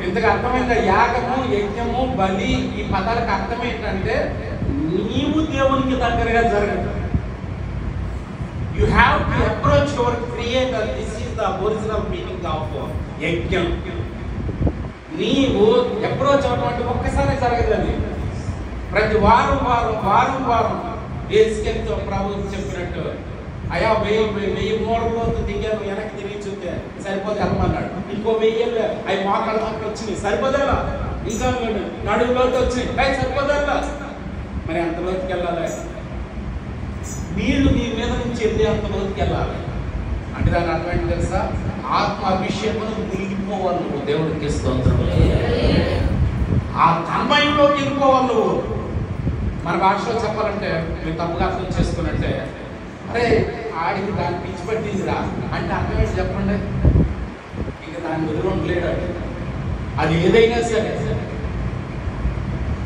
ఇంతకు అర్థమైందా? యాగము, యజ్ఞము, బలి ఈ పదాలకు అర్థం ఏంటంటే నీవు దేవునికి దగ్గరగా జరగదు. You have to approach your creator. This is the original meaning of యజ్ఞం. నీవు అప్రోచ్ అవ్వడం ఒక్కసారి జరగదండి. ప్రతి వారం వారం వారం వారం వేసుకెళ్తూ ప్రభు చెప్పినట్టు, అయ్యా 1000 మూరలోతు దిగాను, వెనక్కి తిరిగి చూస్తే సరిపోతే వెళ్ళమన్నాడు. ఇంకో 1000 అవి మోకాళ్ళ దాకా వచ్చినాయి, సరిపోదేలా. ఇంకా నడువులోకి వచ్చినాయి, సరిపోదేలా. మరి అంత లోతుకి వెళ్ళాలి, నీళ్లు నీ మీద నుంచి వెళ్ళి అంత లోతుకి వెళ్ళాలి. అంటే దాని అర్థం తెలుసా? ఆత్మ అభిషేకం మునిగిపోవాలి నువ్వు. దేవుడికి స్తోత్రం. ఆ తన్మయంలోకి వెళ్ళిపోవాలి నువ్వు. మన భాషలో చెప్పాలంటే, మీరు తప్పుగా అర్థం చేసుకున్నట్టే, అరే ఆడికి దాన్ని పిచ్చి పట్టిందిరా అంటే అర్థం ఏంటి చెప్పండి? ఇక దాని ఎదురు ఉండలేడు. అది ఏదైనా సరే,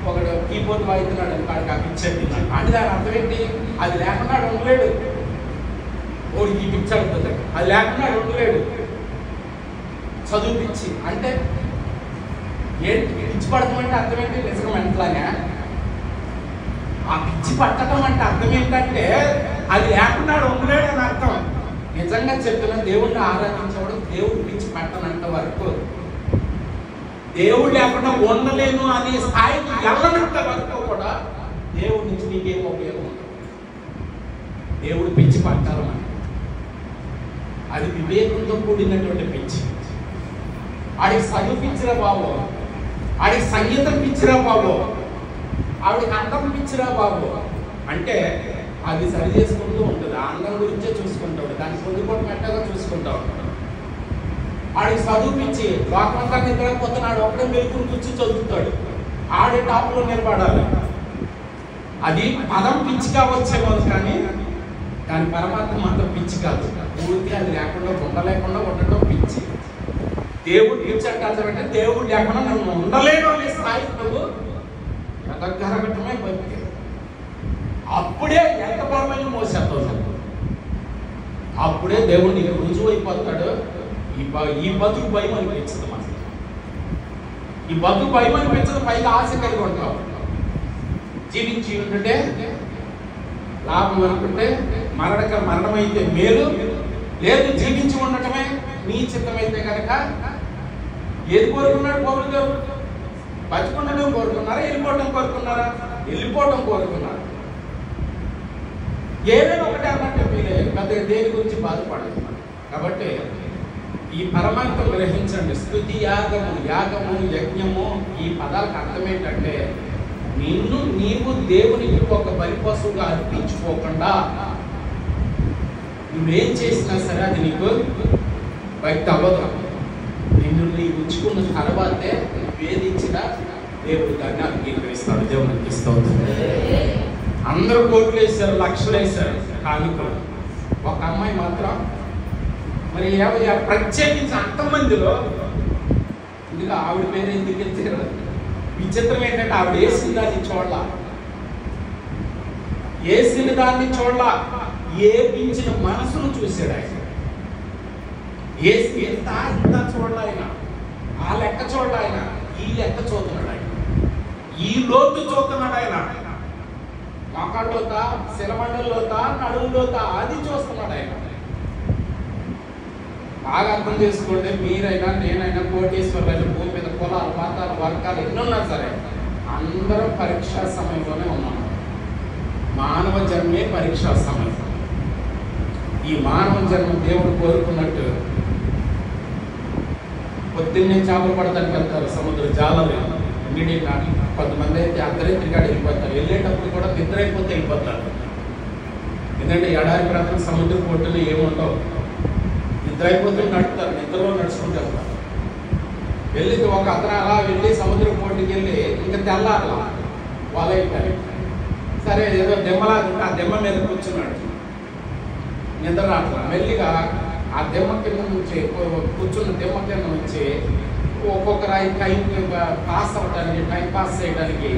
ఒకడు కీబోర్డ్ వాయిస్తున్నాడు అనుకోడికి ఆ పిచ్చి అట్టింది అంటే దాని అర్థం ఏంటి? అది లేకుండా ఉండలేడు. ఓడికి ఈ పిచ్చి అవుతుంది, అది లేకుండా ఉండలేడు. చదువు పిచ్చి అంటే ఏంటి? పిచ్చి పడటం అంటే అర్థం ఏంటి? నిజంగా మెంటలాగా ఆ పిచ్చి పట్టడం అంటే అర్థం ఏంటంటే అది లేకుండా ఉండలేడు అని అర్థం. నిజంగా చెప్తున్నా, దేవుడిని ఆరాధించేవాడు దేవుడు పిచ్చి పట్టనంత వరకు, దేవుడు లేకుండా ఉండలేను అనే స్థాయికి వెళ్ళనంత వరకు కూడా దేవుడి నుంచి నీకేం ఉపయోగం ఉంటుంది? దేవుడు పిచ్చి పట్టాలని అది వివేకంతో కూడినటువంటి పిచ్చి. ఆడికి చదువు పిచ్చిరా బాబు, ఆడికి సంగీతం పిచ్చిరా బాబు, ఆవిడకి అందం పిచ్చిరా బాబు అంటే అది సరి చేసుకుంటూ ఉంటుంది. ఆ అందం గురించే చూసుకుంటాడు, దాన్ని పొందుకోవడం మెట్టగా చూసుకుంటా ఉంటాడు. ఆడికి చదువుపించి లోకమంతా నిద్రపోతున్నాడు, ఒకడే మెలుకుని కూర్చొని చదువుతాడు, ఆడే టాప్లో నిలబడాలి. అది పదం పిచ్చి కావచ్చేమో, కానీ దాని పరమాత్మ మాత్రం పిచ్చి కాదు. పూర్తి అది లేకుండా ఉండలేకుండా ఉండటం పిచ్చి. దేవుడు పిచ్చి అంటే దేవుడు లేకుండా నన్ను ఉండలేను అనే స్థాయి నువ్వు ఎదగరగటమే బతికే. అప్పుడే ఎంత బలమైన మోసేస్తావు, అప్పుడే దేవుడు నీకు రుజువు అయిపోతాడు. ఈ బతుకు భయం అనిపించదు, మనకి ఈ బతుకు భయం అనిపించదు, పైగా ఆశ కలిగి ఉంటావు. జీవించి ఉంటుంటే లాభం అనుకుంటే మరణమైతే మేలు, లేదు జీవించి ఉండటమే నీ చిత్తమైతే కనుక ఏది కోరుకున్నాడు పౌలు గారు? బతికుండడం కోరుకున్నారా, వెళ్ళిపోవడం కోరుకున్నారా? వెళ్ళిపోవడం కోరుకున్నారు. ఏదైనా ఒకటే అన్నట్టు ఫీల్ అయ్యారు, పెద్దగా దేని గురించి బాధపడదు. కాబట్టి ఈ పరమాత్మ గ్రహించండి. స్తుతి యాగము, యాగము, యజ్ఞము, ఈ పదాలకు అర్థం ఏంటంటే నిన్ను నీవు దేవునికి ఒక బలి పశువుగా అర్పించుకోకుండా నువ్వేం చేసినా సరే అది నీకు బయట అవ్వదు. నిన్ను నీవు ఉంచుకున్న తర్వాతే వేధించిన దేవుడు దాన్ని అంగీకరిస్తాడు. దేవునికి స్తోత్రం. అందరూ కోట్లు వేశారు, లక్షలు వేశారు కానుకలు. ఒక అమ్మాయి మాత్రం మరి ప్రత్యేకించి అంతమందిలో ఇందులో ఆవిడ పేరు ఎందుకు ఎత్తారు? విచిత్రం ఏంటంటే ఆవిడ వేసిన దాన్ని చూడాల, వేసిన దాన్ని చూడాల, ఏపించిన మనసును చూశాడు ఆయన. వేసి ఎంత చూడాలి ఆయన, ఆ లెక్క చూడాలి ఆయన, ఈ లెక్క చూస్తున్నాడు ఆయన, ఈ లోతు చూస్తున్నాడు ఆయన. మోకాళ్ళలోతా, శిలమండల్లోతా, నడువులోతా అది చూస్తున్నాడు ఆయన. బాగా అర్థం చేసుకోండి. మీరైనా నేనైనా కోటీశ్వరులైన భూమి మీద కులాలు, మతాలు, వర్గాలు ఎన్నున్నా సరే అందరం పరీక్షా సమయంలోనే ఉన్నాం. మానవ జన్మే పరీక్షా సమయం. ఈ మానవ జన్మ దేవుడు కోరుకున్నట్టు పొద్దున్నే చేపలు పడతానికి వెళ్తారు సముద్ర జాలలో. కొంతమంది అయితే అర్ధరాత్రి కాడ వెళ్ళిపోతారు. వెళ్ళేటప్పుడు కూడా నిద్ర అయిపోతే వెళ్ళిపోతారు. ఎందుకంటే ఎడారి ప్రాంతం సముద్ర పొట్టులు ఏముండవు. నిద్ర అయిపోతే నడుపుతారు, నిద్రలో నడుచుకుంటూ వెళ్తారు. వెళ్ళి ఒక అతను అలా వెళ్ళి సముద్ర పోటీకి వెళ్ళి ఇంకా తెల్లారలా వాళ్ళైపోయారు. సరే ఏదో దెమ్మలాగా ఉంటే ఆ దెమ్మ మీద కూర్చున్నాడు. నిద్ర రాట్లా. మెల్లిగా ఆ దెమ్మ కింద నుంచి కూర్చున్న దెమ్మ కింద నుంచి ఒక్కొక్క రాయి టైం పాస్ అవ్వడానికి, టైం పాస్ చేయడానికి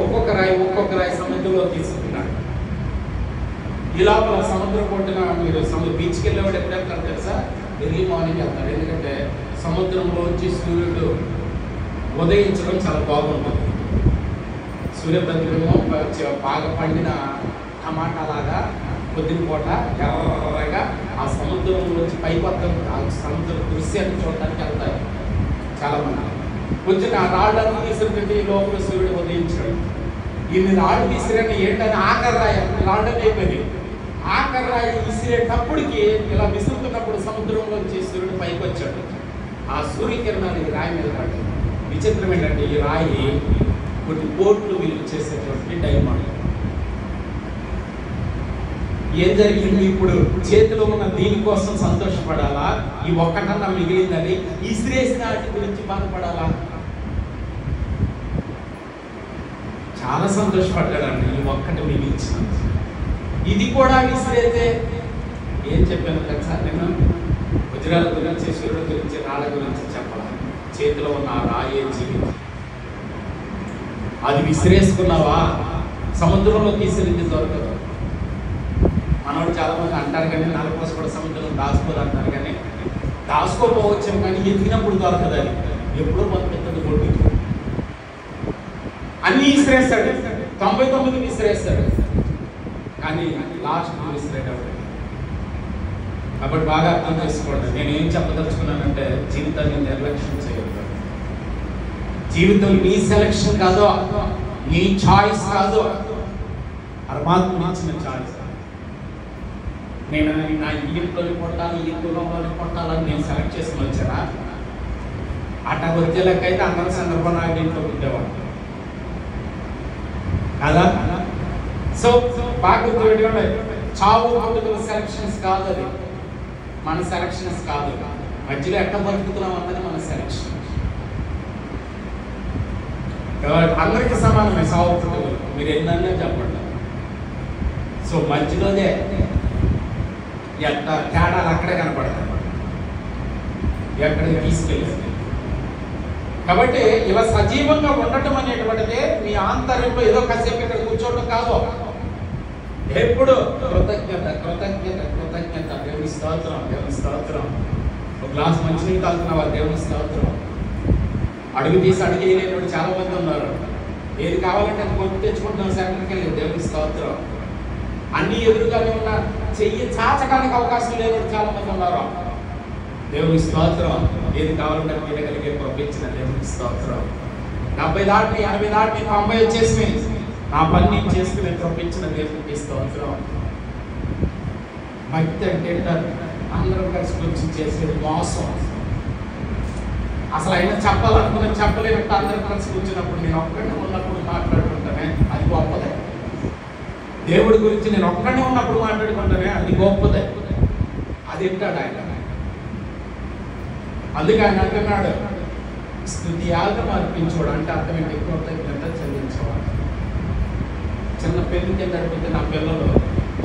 ఒక్కొక్క రాయి సముద్రంలో తీసుకున్నాడు. ఈ లోపల సముద్ర పొట్టున మీరు బీచ్కి వెళ్ళేవాడు ఎప్పుడు వెళ్తారు తెలుసా? ఎర్లీ మార్నింగ్ వెళ్తారు. ఎందుకంటే సముద్రంలోంచి సూర్యుడు ఉదయించడం చాలా బాగుంటుంది. సూర్యప్రతిబింబం బాగా పండిన టమాటా లాగా పొద్దున పూట ఎర్రగా ఆ సముద్రంలోంచి పైపత్తం ఆ సముద్ర దృశ్యాన్ని చూడటానికి వెళ్తారు చాలామంది. కొంచెం ఆ రాళ్ళను విసిరిపెట్టి లోపల సూర్యుడు ఉదయించాడు. ఇన్ని రాళ్ళు విసిరని ఏంటని ఆఖర్రాయి రాళ్ళని అయిపోయింది. ఆఖర్రాయి విసిరేటప్పటికి ఇలా విసురుతున్నప్పుడు సముద్రంలోంచి సూర్యుడు పైకి వచ్చాడు. ఆ సూర్యకిరణాలు ఈ రాయి మీద పడ్డాయి. విచిత్రం ఏంటంటే ఈ రాయి కొన్ని కోట్లు విలువ చేసేటువంటి డైమండ్. ఏం జరిగింది? ఇప్పుడు చేతిలో ఉన్న దీనికోసం సంతోషపడాలా? ఈ ఒక్కటన్నా మిగిలిందని ఇసిరేసిన వాటి గురించి బాధపడాలా? చాలా సంతోషపడ్డాడండి ఈ ఒక్కటి మిగిల్చిన. ఇది కూడా విసిరేతే ఏం చెప్పాను తెలుసా? నేను వజ్రాల గురించి, సూర్యుడు గురించి, రాళ్ళ గురించి చెప్పాలా? చేతిలో ఉన్న ఆ రాయే జీవితం. అది విసిరేసుకున్నావా సముద్రంలో తీసిరింది దొరకదు. మనోడు చాలా మంది అంటారు కానీ నలకోస కూడా సముద్రంలో దాచుకోదు అంటారు. కానీ దాచుకోపోవచ్చాం కానీ ఎదిగినప్పుడు దొరకదు. అది ఎప్పుడో పెద్దది కొట్టు అన్నీ విసిరేస్తాడు. 99 విసిరేస్తాడు కానీ లాస్ట్ విసిరేటప్పుడు. కాబట్టి బాగా అర్థం చేసుకోండి. నేను ఏం చెప్పదలుచుకున్నానంటే జీవితాన్ని నిర్లక్ష్యం చేయకూడదు. జీవితం నీ సెలక్షన్ కాదు, నీ చాయిస్ కాదు, పరమాత్మ ఇచ్చిన చాయిస్. నేను నా ఇంట్లోని కొట్టాలి, ఈ కులంలోని కొట్టాలని నేను సెలెక్ట్ చేసుకుని వచ్చానా? అట్లా వచ్చే లెక్క అయితే అందరి సందర్భం నాకు ఇంట్లో ఉండేవాడు కదా. సో బాగా గుర్తుపెట్టుకోండి, చావు పుట్టుకల సెలక్షన్స్ కాదు, అది మన సెలక్షన్స్ కాదు. మధ్యలో ఎట్లా బతుకుతున్నాం అన్నది మన సెలక్షన్. అందరికీ సమానమే సావు పుట్టుకలు, మీరు ఎన్నన్నా చెప్పండి. సో మధ్యలోనే ఎట్లా తేడాలు అక్కడే కనపడతాయి, ఎక్కడికి తీసుకెళ్ళి. కాబట్టి ఇలా సజీవంగా ఉండటం అనేటువంటిది మీ ఆంతర్యంలో ఏదో కాసేపు ఇక్కడ కూర్చోవడం కాదు. ఎప్పుడు కృతజ్ఞత కృతజ్ఞత కృతజ్ఞత. దేవుని స్తోత్రం, దేవుని స్తోత్రం. ఒక గ్లాస్ మంచినీళ్ళు తాగుతున్నావా? దేవుని స్తోత్రం. అడుగు తీసి అడిగేయలేని చాలా మంది ఉన్నారు. ఏది కావాలంటే అది కొట్టి తెచ్చుకుంటున్నాం సెంటర్కి వెళ్ళి. దేవుని స్తోత్రం. అన్ని ఎదురుగానే ఉన్న చెయ్యి చాచడానికి అవకాశం లేని చాలా మంది ఉన్నారు. దేవుని స్తోత్రం. ఏది కావాలంటే మీరగలిగే పంపించిన దేవుని స్తోత్రం. 70 దాటి 80 దాటి 90 వచ్చేసినాయి. నా పని నేను చేసుకుని పంపించిన దేవుడికి స్తోత్రం. భక్తి అంటే అందరం కలిసి వచ్చి చేసేది మోసం. అసలు అయినా చెప్పాలనుకున్న చెప్పలేనట్టు అందరం కలిసి కూర్చున్నప్పుడు నేను ఒక్కడే ఉన్నప్పుడు మాట్లాడుకుంటానే, అది గొప్పదే. దేవుడి గురించి నేను ఒక్కడే ఉన్నప్పుడు మాట్లాడుకుంటానే, అది గొప్పదే. అది వింటాడు ఆయన. అందుకే ఆయన అంటున్నాడు, స్తుతి యాగం అర్పించోడు అంటే అర్థం ఏంటి? కృతజ్ఞత చెల్లించేవాడు. చిన్న పెళ్లి కింద అడిగితే నా పిల్లలు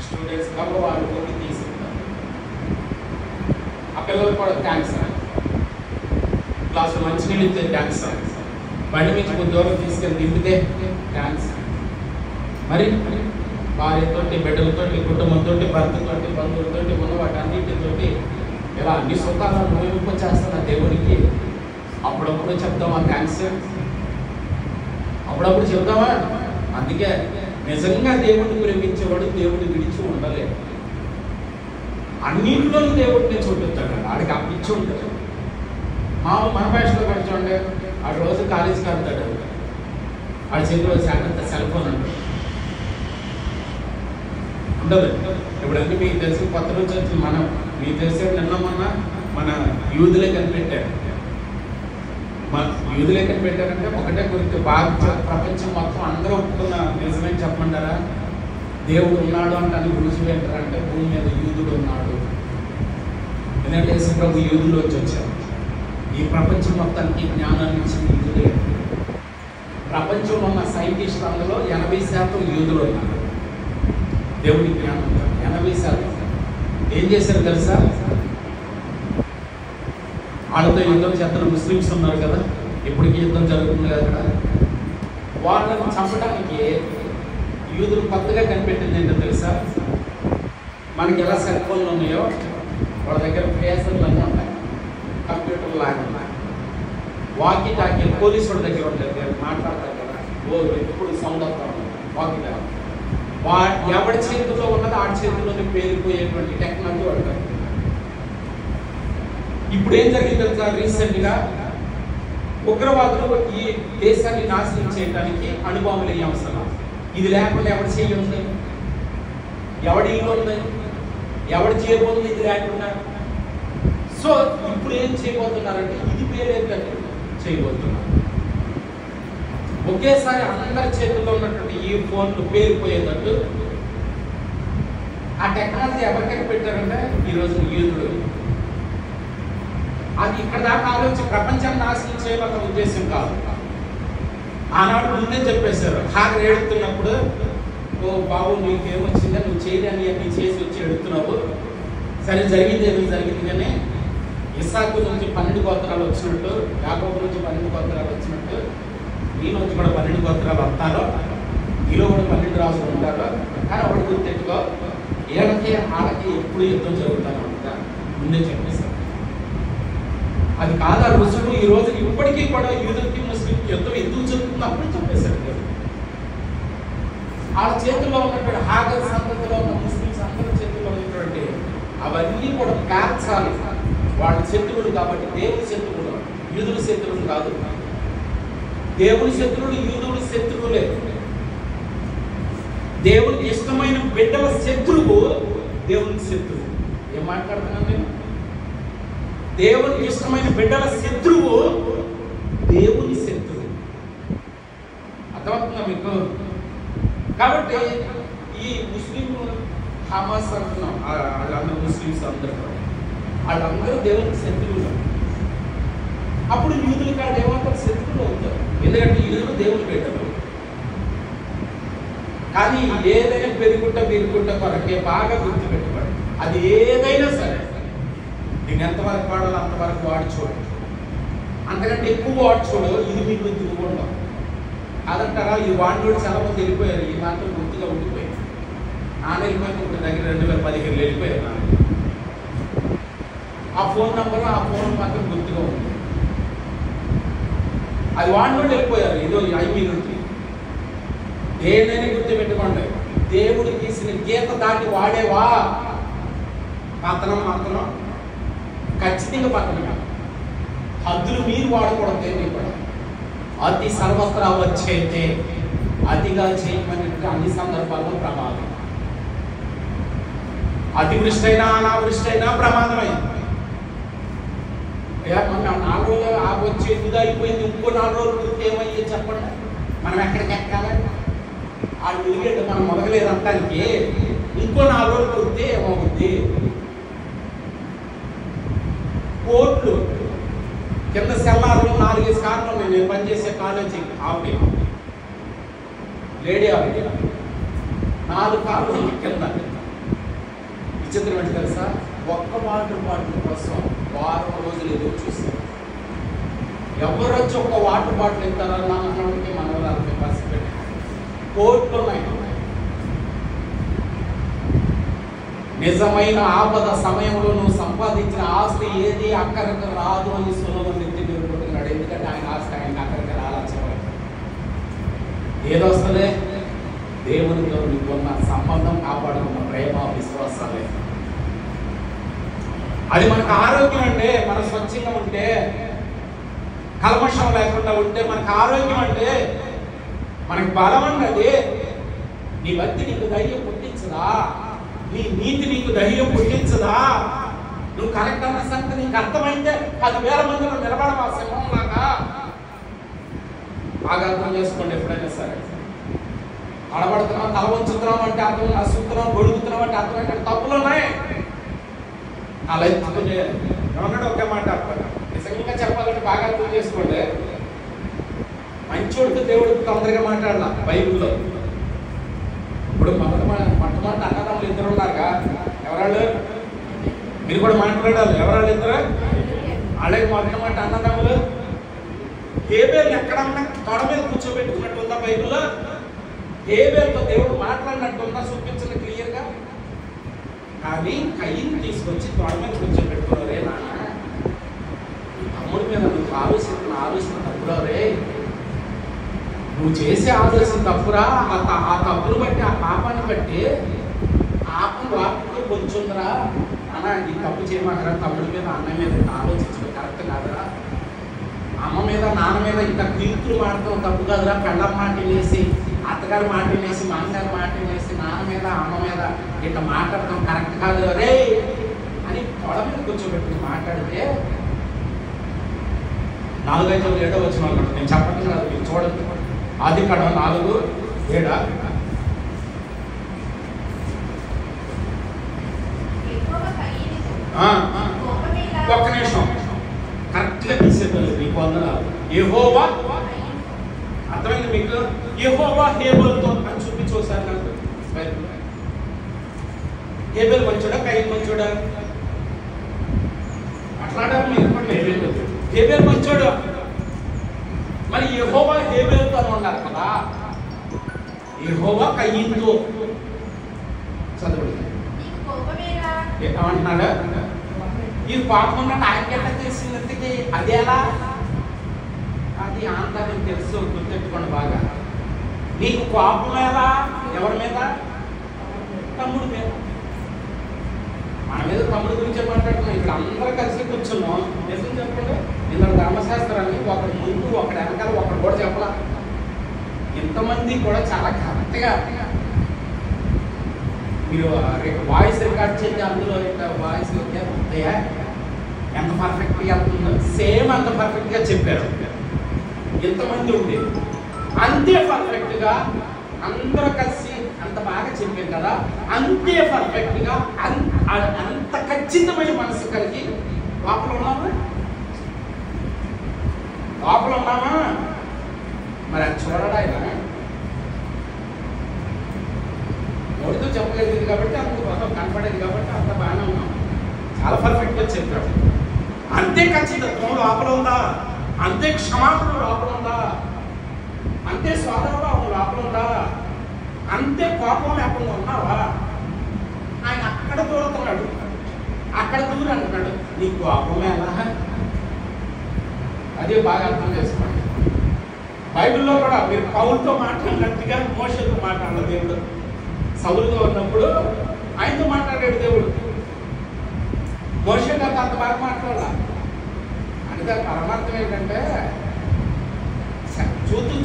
స్టూడెంట్స్ కాబట్టి వాళ్ళు పోటీ తీసుకుంటారు. ఆ పిల్లలు కూడా థ్యాంక్స్, క్లాసులో మంచినీళ్ళు ఇస్తే థ్యాంక్స్, బండి నుంచి కొంచెం దూరం తీసుకెళ్ళి దింపితే థ్యాంక్స్. మరి భార్యతోటి, బిడ్డలతోటి, కుటుంబంతో, భర్తతోటి, బంధువులతోటి, ఉన్న వాటి అన్నింటితోటి ఇలా అన్ని సుఖాలను అనుభవింపచేస్తున్న దేవుడికి అప్పుడప్పుడు చెప్తామా థ్యాంక్స్? అప్పుడప్పుడు చెప్తామా? అందుకే నిజంగా దేవుడిని ప్రేమించేవాడు దేవుడిని విడిచి ఉండలేదు. అన్నింటిలోనూ దేవుడిని చూపిస్తాడు. ఆడికి అప్పించి ఉంటాడు. మన భాషలో కూడా చూడండి, ఆడు రోజు కాలేజీకి వెళ్తాడు, ఆడి చేతిలో శాఖంత సెల్ ఫోన్ ఉంటుంది. ఉండదు. ఇప్పుడన్నీ మీకు తెలిసి కొత్త నుంచి వచ్చి మీకు తెలిసే నిన్న మన యూదులే కనిపెట్టారు. యూదులే కనిపెట్టారంటే ఒకటే గుర్తు, బాగా ప్రపంచం మొత్తం అందరూ ఒప్పుకున్న నిజమేం చెప్పమంటారా? దేవుడు ఉన్నాడు అంటే రుజువు ఏంటారంటే భూమి మీద యూదుడు ఉన్నాడు. ఎందుకంటే యేసు ప్రభు యూదులోంచి వచ్చారు. ఈ ప్రపంచం మొత్తానికి జ్ఞానాన్ని ఇచ్చిన యూదులే. ప్రపంచంలో ఉన్న సైంటిస్టులు అందులో 80% యూదులు ఉన్నారు. దేవుడి జ్ఞానం 80%. ఏం చేశారు తెలుసా? వాళ్ళతో యుద్ధం చేస్తున్న ముస్లిమ్స్ ఉన్నారు కదా, ఇప్పటికీ యుద్ధం జరుగుతుంది కదా, వాళ్ళని చంపడానికి యూదులు కొత్తగా కనిపెట్టింది ఏంటో తెలుసా? మనకి ఎలా సెల్ ఫోన్లు ఉన్నాయో వాళ్ళ దగ్గర ఫేసర్లు అన్నీ ఉంటాయి, కంప్యూటర్ లాగా ఉన్నాయి. వాకీ టాకీ పోలీసు వాళ్ళ దగ్గర ఉంటుంది, మాట్లాడతారు కదా, ఎప్పుడు సౌండ్ అవుతా ఉంటుంది. వాకీ టాకీ ఎవరి చేతిలో ఉన్నది ఆడి చేతిలోనే పేరుపోయేటువంటి టెక్నాలజీ వాడతారు. ఇప్పుడు ఏం జరిగింది తెలుసా? రీసెంట్గా ఉగ్రవాదులు ఈ దేశాన్ని నాశనం చేయడానికి అణుబాంబులు ఏ అవసరం. ఇది లేకుండా ఎవరి చేయి ఉంది? ఎవడి ఇల్లు ఉంది? ఎవడి చేయబోతుంది ఇది లేకుండా? సో ఇప్పుడు ఏం చేయబోతున్నారంటే ఇది పేరేంటంటే చేయబోతున్నారు. ఒకేసారి అందరి చేతుల్లో ఉన్నటువంటి ఈ ఫోన్లు పేరుపోయేటట్టు ఆ టెక్నాలజీ ఎవరికైనా పెట్టారంటే ఈరోజు యూదుడు. అది ఇక్కడ దాకా ఆలోచించి ప్రపంచాన్ని నాశనం చేయాలన్న ఉద్దేశం కాదు. ఆనాడు ముందే చెప్పేశారు. హాగర్ ఏడుతున్నప్పుడు, ఓ బాబు నీకేమొచ్చిందా, నువ్వు చేయని అన్ని చేసి వచ్చి ఎడుతున్నావు, సరే జరిగింది ఏదో జరిగింది. కానీ ఇస్సాకు నుంచి 12 గోత్రాలు వచ్చినట్టు, యాకోబు నుంచి 12 గోత్రాలు వచ్చినట్టు ఈ నుంచి కూడా 12 గోత్రాలు వస్తారో, ఈలో కూడా 12 రాజులు ఉంటారో. కానీ ఒకటి గుర్తెట్టుకో, ఏళ్ళకి ఆళ్ళకి ఎప్పుడు యుద్ధం జరుగుతాను అంటా ముందే చెప్పేశారు. అది కాదా రుజువు? ఈ రోజు ఇప్పటికీ కూడా యూదులకి ముస్లింకి యుద్ధం ఎందుకు జరుగుతుంది అప్పుడు చెప్పేశారు. వాళ్ళ చేతుల్లో ఉన్నటువంటి హాగర్ సంతతిలో ఉన్న ముస్లిమ్స్ అందరి చేతుల్లో ఉన్నటువంటి అవన్నీ కూడా కాల్చాలి. వాళ్ళ శత్రువులు కాబట్టి దేవుని శత్రువులు, యూదుల శత్రువులు కాదు. దేవుని శత్రువులు యూదుల శత్రువులే. దేవునికి ఇష్టమైన బిడ్డల శత్రువు దేవునికి శత్రువు. ఏం మాట్లాడుతున్నాను నేను? దేవునికి ఇష్టమైన బిడ్డల శత్రువు దేవుని శత్రువు. అర్థమవుతుందా మీకు? కాబట్టి ఈ ముస్లిం హమాస్ అంటున్నాం, వాళ్ళందరూ ముస్లిమ్స్ అందరూ వాళ్ళందరూ దేవునికి శత్రువులు. అప్పుడు యూదులు కాదు ఏమంటారు? శత్రువులు అవుతారు. ఎందుకంటే యూదులు దేవుని బిడ్డలు. కానీ ఏదైనా పెరుగుంట కొరకే బాగా గుర్తుపెట్టుకోండి. అది ఏదైనా సరే దీన్ని ఎంతవరకు వాడాలో అంతవరకు వాడి చూడు, అంతకంటే ఎక్కువ వాడి చూడు. ఇది మీకు తిరుగుండం అదంటారా? ఈ వాడినోడు చాలా మంది వెళ్ళిపోయారు, ఈ మాత్రం గుర్తుగా ఉండిపోయారు. నాన్న వెళ్ళిపోయింది ఇప్పుడు దగ్గర 2015 వెళ్ళిపోయారు. ఆ ఫోన్ నంబరు ఆ ఫోన్ మాత్రం గుర్తుగా ఉంది. అది వాడినోడు వెళ్ళిపోయారు. ఏదో ఐమీనుంది. ఏదైనా గుర్తు పెట్టుకోండి, దేవుడు గీసిన గీత దాటి వాడేవా పతనం మాత్రం ఖచ్చితంగా పతనం. హద్దులు మీరు వాడకూడదు. దేన్ని కూడా అతి సర్వత్రా వచ్చేతే అతిగా చేయమని అన్ని సందర్భాల్లో ప్రమాదం. అతివృష్టి అయినా అనావృష్టి అయినా ప్రమాదమైంది. మనం 4 రోజులు వచ్చి ఎదుగు అయిపోయింది, ఇంకో 4 రోజులు కుదిరితే ఏమయ్యే చెప్పండి. మనం ఎక్కడికి ఎక్కాలి? ఆ వెలిగేట్టు మనం మొదలలేదు అంటానికి ఇంకో 4 రోజులు కుదిరితే ఏమవుద్ది? కోట్లు కింద సెల్లార్లో 4 కార్లు ఉన్నాయి. నేను పనిచేసే కాలేజీ ఆపి లేడీ ఆపి 4 కార్లు కింద. విచిత్రం ఏంటి తెలుసా? ఒక్క వాటర్ బాటిల్ కోసం వారం రోజులు ఎదురు చూస్తారు. ఎవరు వచ్చి ఒక్క వాటర్ బాటిల్ ఇస్తారని అన్నవాడికి మన వాళ్ళకి పరిస్థితి కోట్లు ఉన్నాయి. నిజమైన ఆపద సమయంలో నువ్వు సంపాదించిన ఆస్తి ఏది అక్కడికి రాదు అని సులభం నెత్తి పెరుగుతున్నాడు. ఎందుకంటే ఆయన ఆస్తి ఆయనకి అక్కడికి రాలని ఏదొస్తలే దేవునితో నీకున్న సంబంధం, కాపాడుకున్న ప్రేమ, విశ్వాసాలే. అది మనకు ఆరోగ్యం అంటే, మన స్వచ్ఛంగా ఉంటే, కల్మషం లేకుండా ఉంటే మనకు ఆరోగ్యం అంటే, మనకి బలం అన్నది. నీ భక్తి నీకు ధైర్యం పుట్టించదా? నీ నీతి నీకు ధైర్యం పుట్టించదా? నువ్వు కరెక్ట్ అన్న సంగతి నీకు అర్థమైతే 10,000 మందిలో నిలబడవా సింహంలాగా? బాగా అర్థం చేసుకోండి. ఎప్పుడైనా సరే అడబడుతున్నాం, తల వంచుతున్నాం అంటే అర్థం, అసుతున్నాం, గొడుగుతున్నాం అంటే అర్థం. అంటే తప్పులు ఉన్నాయి. అలా ఎత్తుకునే ఏమన్నాడు ఒకే మాట నిజంగా చెప్పాలంటే బాగా అర్థం చేసుకోండి. మంచోడితో దేవుడికి తొందరగా మాట్లాడాల బైబిల్లో. ఇప్పుడు మొట్టమొదటి అన్నదమ్ములు 2 ఉన్నారుగా. ఎవరాళ్ళు? మీరు కూడా మాట్లాడాలి. ఎవరాళ్ళు 2? అలాగే మొట్టమొదటి అన్నదమ్ములు. హేబేలు ఎక్కడన్నా తొడ మీద కూర్చోబెట్టుకున్నట్టు ఉందా బైబిల్లో? హేబేలుతో దేవుడు మాట్లాడినట్టు ఉందా? చూపించండి క్లియర్గా. కానీ కయ్యని తీసుకొచ్చి తొడ మీద కూర్చోబెట్టుకున్నారే నాన్న, తమ్ముడి మీద నువ్వు ఆలోచన తప్పురా రే, నువ్వు చేసే ఆలోచన తప్పురా. ఆ తప్పును బట్టి, ఆ పాపాన్ని బట్టి పాపం వాటితో కొంచెంరా అన్న. ఈ తప్పు చేయమంటారా? తమ్ముడి మీద అన్న మీద ఆలోచించడం కరెక్ట్ కాదురా. అమ్మ మీద నాన్న మీద ఇంత కీర్తులు మాడతాం తప్పు కాదురా. పెళ్ళం మాట వేసి, అత్తగారి మాట వేసి, మామగారి మాట వేసి, నాన్న మీద అమ్మ మీద ఇట్లా మాట్లాడటం కరెక్ట్ కాదు రే అని తొడ మీద కూర్చోబెట్టుకుని మాట్లాడితే 4-5-7 వచ్చిన వాళ్ళు నేను చెప్పటం కాదు, మీరు చూడండి. ఆదికాండం 4:7. ఒక్క నిమిషం కరెక్ట్గా తీసేది. మీకు వందనాలు. యెహోవా అర్థమైంది మీకు? యెహోవా హేబేలుతో అని చూపించి ఒకసారి నాకు బైబిల్. హేబేలు మంచోడా కయీను మంచోడా? మాట్లాడారు మీరు. హేబేలు మంచోడు. మరి యెహోవా హేబేలుతో అని ఉన్నారు కదా. యెహోవా కయీనుతో చదవండి. ఏమంటున్నాడు? ఈ పాపం ఉన్నట్టు ఆయనకి ఎట్లా తెలిసింది? అదేలా? అది ఆంతర్యం తెలుసు, గుర్తెట్టుకోండి బాగా. నీకు కోపం ఎలా? ఎవరి మీద? తమ్ముడి మీద. మన మీద తమ్ముడి గురించే మాట్లాడుతున్నాం. ఇక్కడ అందరూ కలిసి కూర్చున్నాం. నిజం చెప్పండి, ఇందులో ధర్మశాస్త్రాన్ని ఒకటి ముందు, ఒకటి వెనకాల, ఒకటి కూడా చెప్పాల. ఇంతమంది కూడా చాలా కరెక్ట్గా మీరు వాయిస్ రికార్డ్ చేస్తే అందులో వాయిస్ వస్తాయా? ఎంత పర్ఫెక్ట్గా వెళ్తుందో సేమ్ అంత పర్ఫెక్ట్గా చెప్పారు. ఎంతమంది ఉండే అంతే పర్ఫెక్ట్గా అందరూ కలిసి అంత బాగా చెప్పారు కదా. అంతే పర్ఫెక్ట్గా అంత ఖచ్చితమైన మనసు కలిగి లోపల ఉన్నామా? మరి అది చూడడా? నోటితో చెప్పలేదు కాబట్టి అంత కనపడేది కాబట్టి అంత బాగానే ఉన్నాం. చాలా పర్ఫెక్ట్గా చెప్పాడు. అంతే ఖచ్చితత్వం లోపల ఉందా? అంతే క్షమాపణ లోపల ఉందా? అంతే సోదరభావం లోపల ఉందా? అంతే కోపం లేకుండా ఉన్నావా? ఆయన అక్కడ దూరుతున్నాడు, అక్కడ దూరం అంటున్నాడు. నీ కోపమే ఎలా? అదే బాగా అర్థం చేసుకోండి. బైబిల్లో కూడా మీరు పౌలుతో మాట్లాడినట్టుగా మోషేతో మాట్లాడాలి దేవుడు. సౌలుగా ఉన్నప్పుడు ఆయనతో మాట్లాడాడు దేవుడు. మోషే గారితో అంత బాగా మాట్లాడాల. అంటే దాని పరమార్థం ఏంటంటే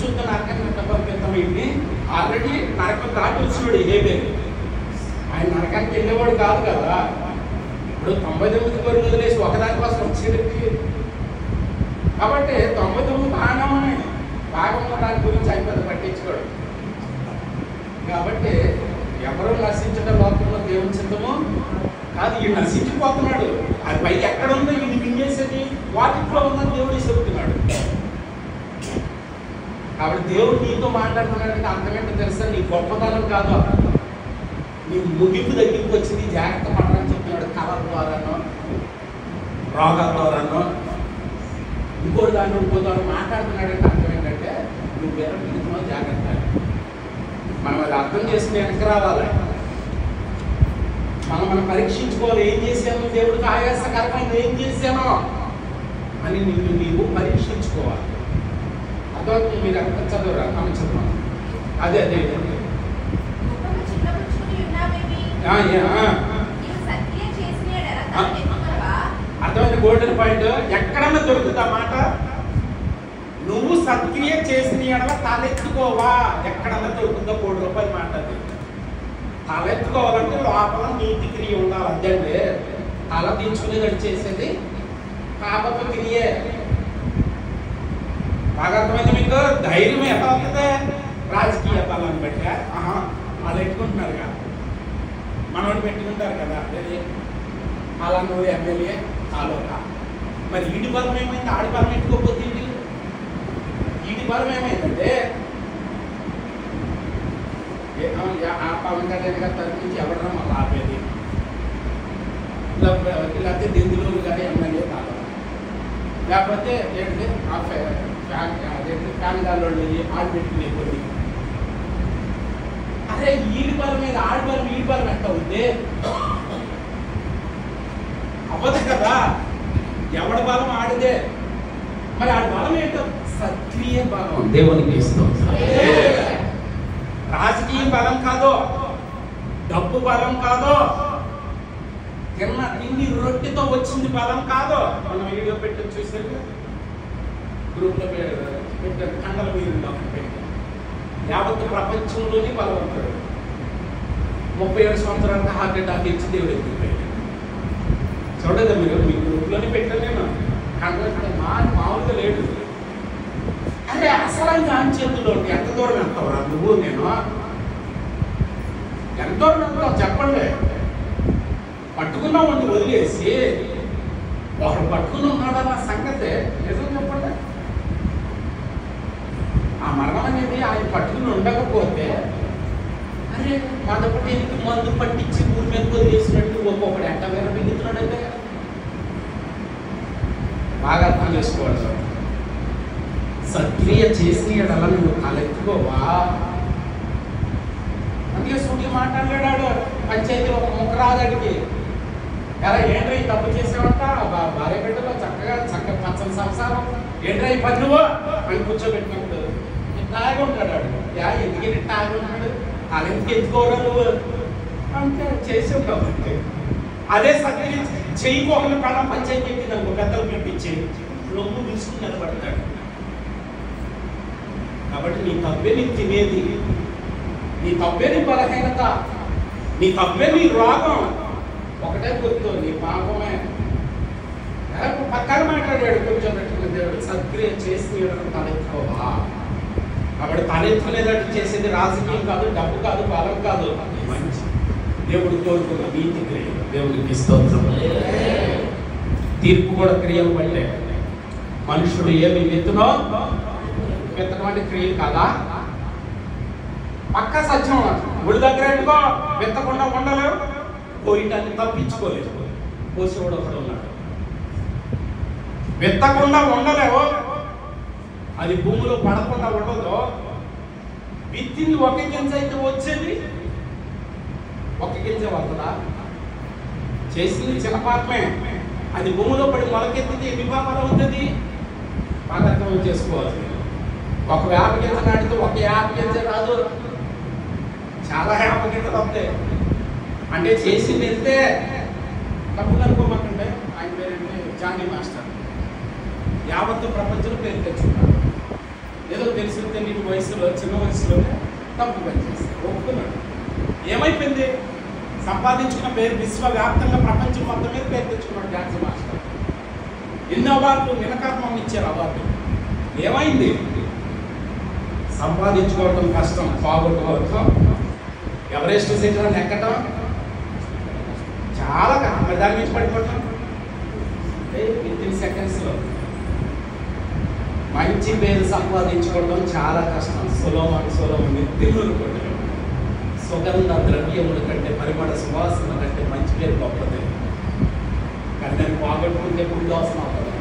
చూద్దా నరకాన్ని ఎట్లా పంపిస్తాం వీటిని? ఆల్రెడీ నరకం దాటి వచ్చినాడు హేబేలు. ఆయన నరకానికి వెళ్ళేవాడు కాదు కదా. ఇప్పుడు 99 గొర్రెలు వదిలేసి ఒకదాని కోసం వచ్చేటట్టు. కాబట్టి 99 బాగానే ఉన్నాయి, బాగా ఉన్న దాని గురించి ఆయన పెద్ద పట్టించుకోడు. కాబట్టి ఎవరు నశించడం లోకంలో దేవుని చిత్తము కాదు. ఈ నశించిపోతున్నాడు. అది పైకి ఎక్కడ ఉందో ఇది మింగేసేది వాటిలో ఉందని దేవుడు చెబుతున్నాడు. కాబట్టి దేవుడు నీతో మాట్లాడుతున్నాడంటే అర్థమేంటో తెలుసా? నీ గొప్పతనం కాదు, నీ ముగింపు దగ్గరికి వచ్చింది. జాగ్రత్త పడని చెప్తున్నాడు. కళ ద్వారానో, రోగాల ద్వారానో, ఇంకో దాన్ని ఇంకో ద్వారా మాట్లాడుతున్నాడంటే అర్థం ఏంటంటే నువ్వు వేరే పిలుతున్నావు, జాగ్రత్త. మనం అది అర్థం చేసుకుని వెనక్కి రావాలి. మనం పరీక్షించుకోవాలి. ఏం చేశాను దేవుడికి ఆయాసకరమైన ఏం చేశానో అని నీవు పరీక్షించుకోవాలి. అర్థం మీరు అక్కడ చదువురా చదువు. అదే అర్థమైంది. గోల్డెన్ పాయింట్ ఎక్కడన్నా దొరుకుతా మాట. నువ్వు సత్క్రియ చేసిన ఎడల తలెత్తుకోవా, ఎక్కడన్నా దొరుకుతుందో ₹1 మాట. అది తలెత్తుకోవాలంటే లోపల నీతి క్రియ ఉండాలి. అదండి తల దించుకునేది చేసేది పాప క్రియే. బాగా అర్థమైంది మీకు? ధైర్యం ఎలా అవుతుంది? రాజకీయ బలాన్ని బట్టి వాళ్ళు పెట్టుకుంటున్నారు కదా, మనోళ్ళు పెట్టుకుంటారు కదా. అలా నువ్వు ఎమ్మెల్యే ఆలోక. మరి ఈడి బలం ఏమైంది? ఆడి బలం పెట్టుకోకపోతే ఈడి బలం ఏమైందంటే ఆ పవన్ కళ్యాణ్ గారి తరఫు నుంచి ఎవడన్నా మళ్ళీ ఆపేది, లేకపోతే దిందులు కానీ ఎమ్మెల్యే కాదు, లేకపోతే ఏంటంటే ఫ్యాన్ గాల్లో ఆడి పెట్టుకునే కొన్ని. అదే ఈడి బలం మీద ఆడి బలం ఈడి బలం ఎంత ఉంది? అవ్వదు కదా. ఎవడి బలం ఆడిదే. మరి ఆడి బలం ఏంటో? సక్రియ బలం. దేవునికి ఇస్తాం. రాజకీయ బలం కాదు, డబ్బు బలం కాదు, తిండి రొట్టెతో వచ్చింది బలం కాదు. మనం వీడియో పెట్టి చూసారు, గ్రూప్లో పెట్టారు, కండల మీరు పెట్టారు. యావత్ ప్రపంచంలోనే బలవంతుడు. 37 సంవత్సరాలకు హార్ట్ అటాక్ ఇచ్చి దేవుడు ఎత్తుకుపోయాడు. చూడదా మీరు? మీ గ్రూప్లోనే పెట్టాను నేను. కండల మామూలుగా లేడు. అంటే అసలు ఆయన చేతుల్లో ఎంత దూరం వెళ్తావురా నువ్వు? నేను ఎంత దూరం వెళ్తావు చెప్పండి. పట్టుకున్నావు అని వదిలేసి ఒకడు పట్టుకుని ఉన్నాడన్న సంగతే నిజం చెప్పండి. ఆ మరణం అనేది ఆయన పట్టుకుని ఉండకపోతే అరే మొదటి మందు పట్టించి ఊరి మీద వదిలేసినట్టు ఒక్కొక్కడు ఎంట వేరే మిగుతున్నాడైతే బాగా అర్థం చేసుకోవాలి సార్. సక్రియ చేసి అలా నువ్వు తలెత్తుకోవా. అందుకే సూటి మాట్లాడలేడాడు పంచాయతీ ఒక ముఖరాదడికి. ఎలా ఏంట్రా ఈ తప్పు చేసావంట? భార్య బిడ్డలో చక్కగా పచ్చని సంసారం ఏంట్రా ఈ పని నువ్వు అని కూర్చోబెట్టినప్పుడు తాగి ఉంటాడు. ఎందుకని తాగి ఉన్నాడు? అలా ఎందుకు ఎత్తుకోరా నువ్వు అంటే చేసావు కాబట్టి. అదే సక్రియ చెయ్యికోకుండా పడ పంచాయతీ ఎత్తి నాకు పెద్దలు పిలిపించి రొమ్ము తీసుకుని నిలబడతాడు. కాబట్టి నీ తప్పే నీ తినేది, నీ తప్పే నీ బలహీనత, నీ తప్పే నీ రోగం. ఒకటే గుర్తు, నీ పాపమే. పక్కన మాట్లాడాడు కూర్చోబెట్టుకున్న దేవుడు. సక్రియ చేసి తలెత్తుకోవా. కాబట్టి తలెత్తుకునేటట్టు చేసేది రాజకీయం కాదు, డబ్బు కాదు, బలం కాదు, మంచి దేవుడు కోరుకున్న నీతి క్రియ. దేవుడికి స్తోత్రం. తీర్పు కూడా క్రియలు బట్టే. మనుషుడు ఏమి విత్తునో విత్తనం అంటే క్రియలు కాదా? పక్క సత్యం. గుడి దగ్గర ఎందుకో విత్తకుండా ఉండలేవు, పోయిటాన్ని తప్పించుకోలేదు. పోసేవాడు ఒకడు ఉన్నాడు. విత్తకుండా ఉండలేవు, అది భూమిలో పడకుండా ఉండదు. విత్తింది ఒక గింజ అయితే వచ్చేది ఒక గింజ వస్తుందా? చేసింది చిన్న పాపమే, అది భూమిలో పడి మొలకెత్తితే ఎన్ని పాపాలు అవుతుంది? బాగా అర్థం చేసుకోవాలి. ఒక వేప గింజ నాటితే ఒక యాప గింజ రాదు, చాలా యాప గింజలు వస్తాయి. అంటే చేసింది వెళ్తే తప్పులు అనుకోమంటే ఆయన పేరేంటి? జానీ మాస్టర్. యావత్తు ప్రపంచంలో పేరు తెచ్చుకున్నాడు. ఏదో తెలుసు తెలియని వయసులో చిన్న వయసులోనే తప్పు పనిచేస్తాడు, ఒప్పుకున్నాడు. ఏమైపోయింది? సంపాదించుకున్న పేరు విశ్వవ్యాప్తంగా ప్రపంచం మొత్తం మీద పేరు తెచ్చుకున్నాడు డాన్స్ మాస్టర్. ఎన్ని అవార్డులు నిలకర్మం ఇచ్చారు అవార్డు. ఏమైంది? సంపాదించుకోవడం కష్టం, పోగొట్టుకోవడం, ఎవరెస్ట్ శిఖరాన్ని ఎక్కటం చాలా దాని నుంచి పడిపోవటం వితిన్ సెకండ్స్లో. మంచి పేరు సంపాదించుకోవడం చాలా కష్టం. సులభం ఎత్తిమూరు కొట్టడం. సుగంధ ద్రవ్యముల కంటే, పరిమళ సువాసన కంటే మంచి పేరు గొప్పది. కానీ దాన్ని పోగొట్టుకుంటే పుండు అవసరం అవుతుంది.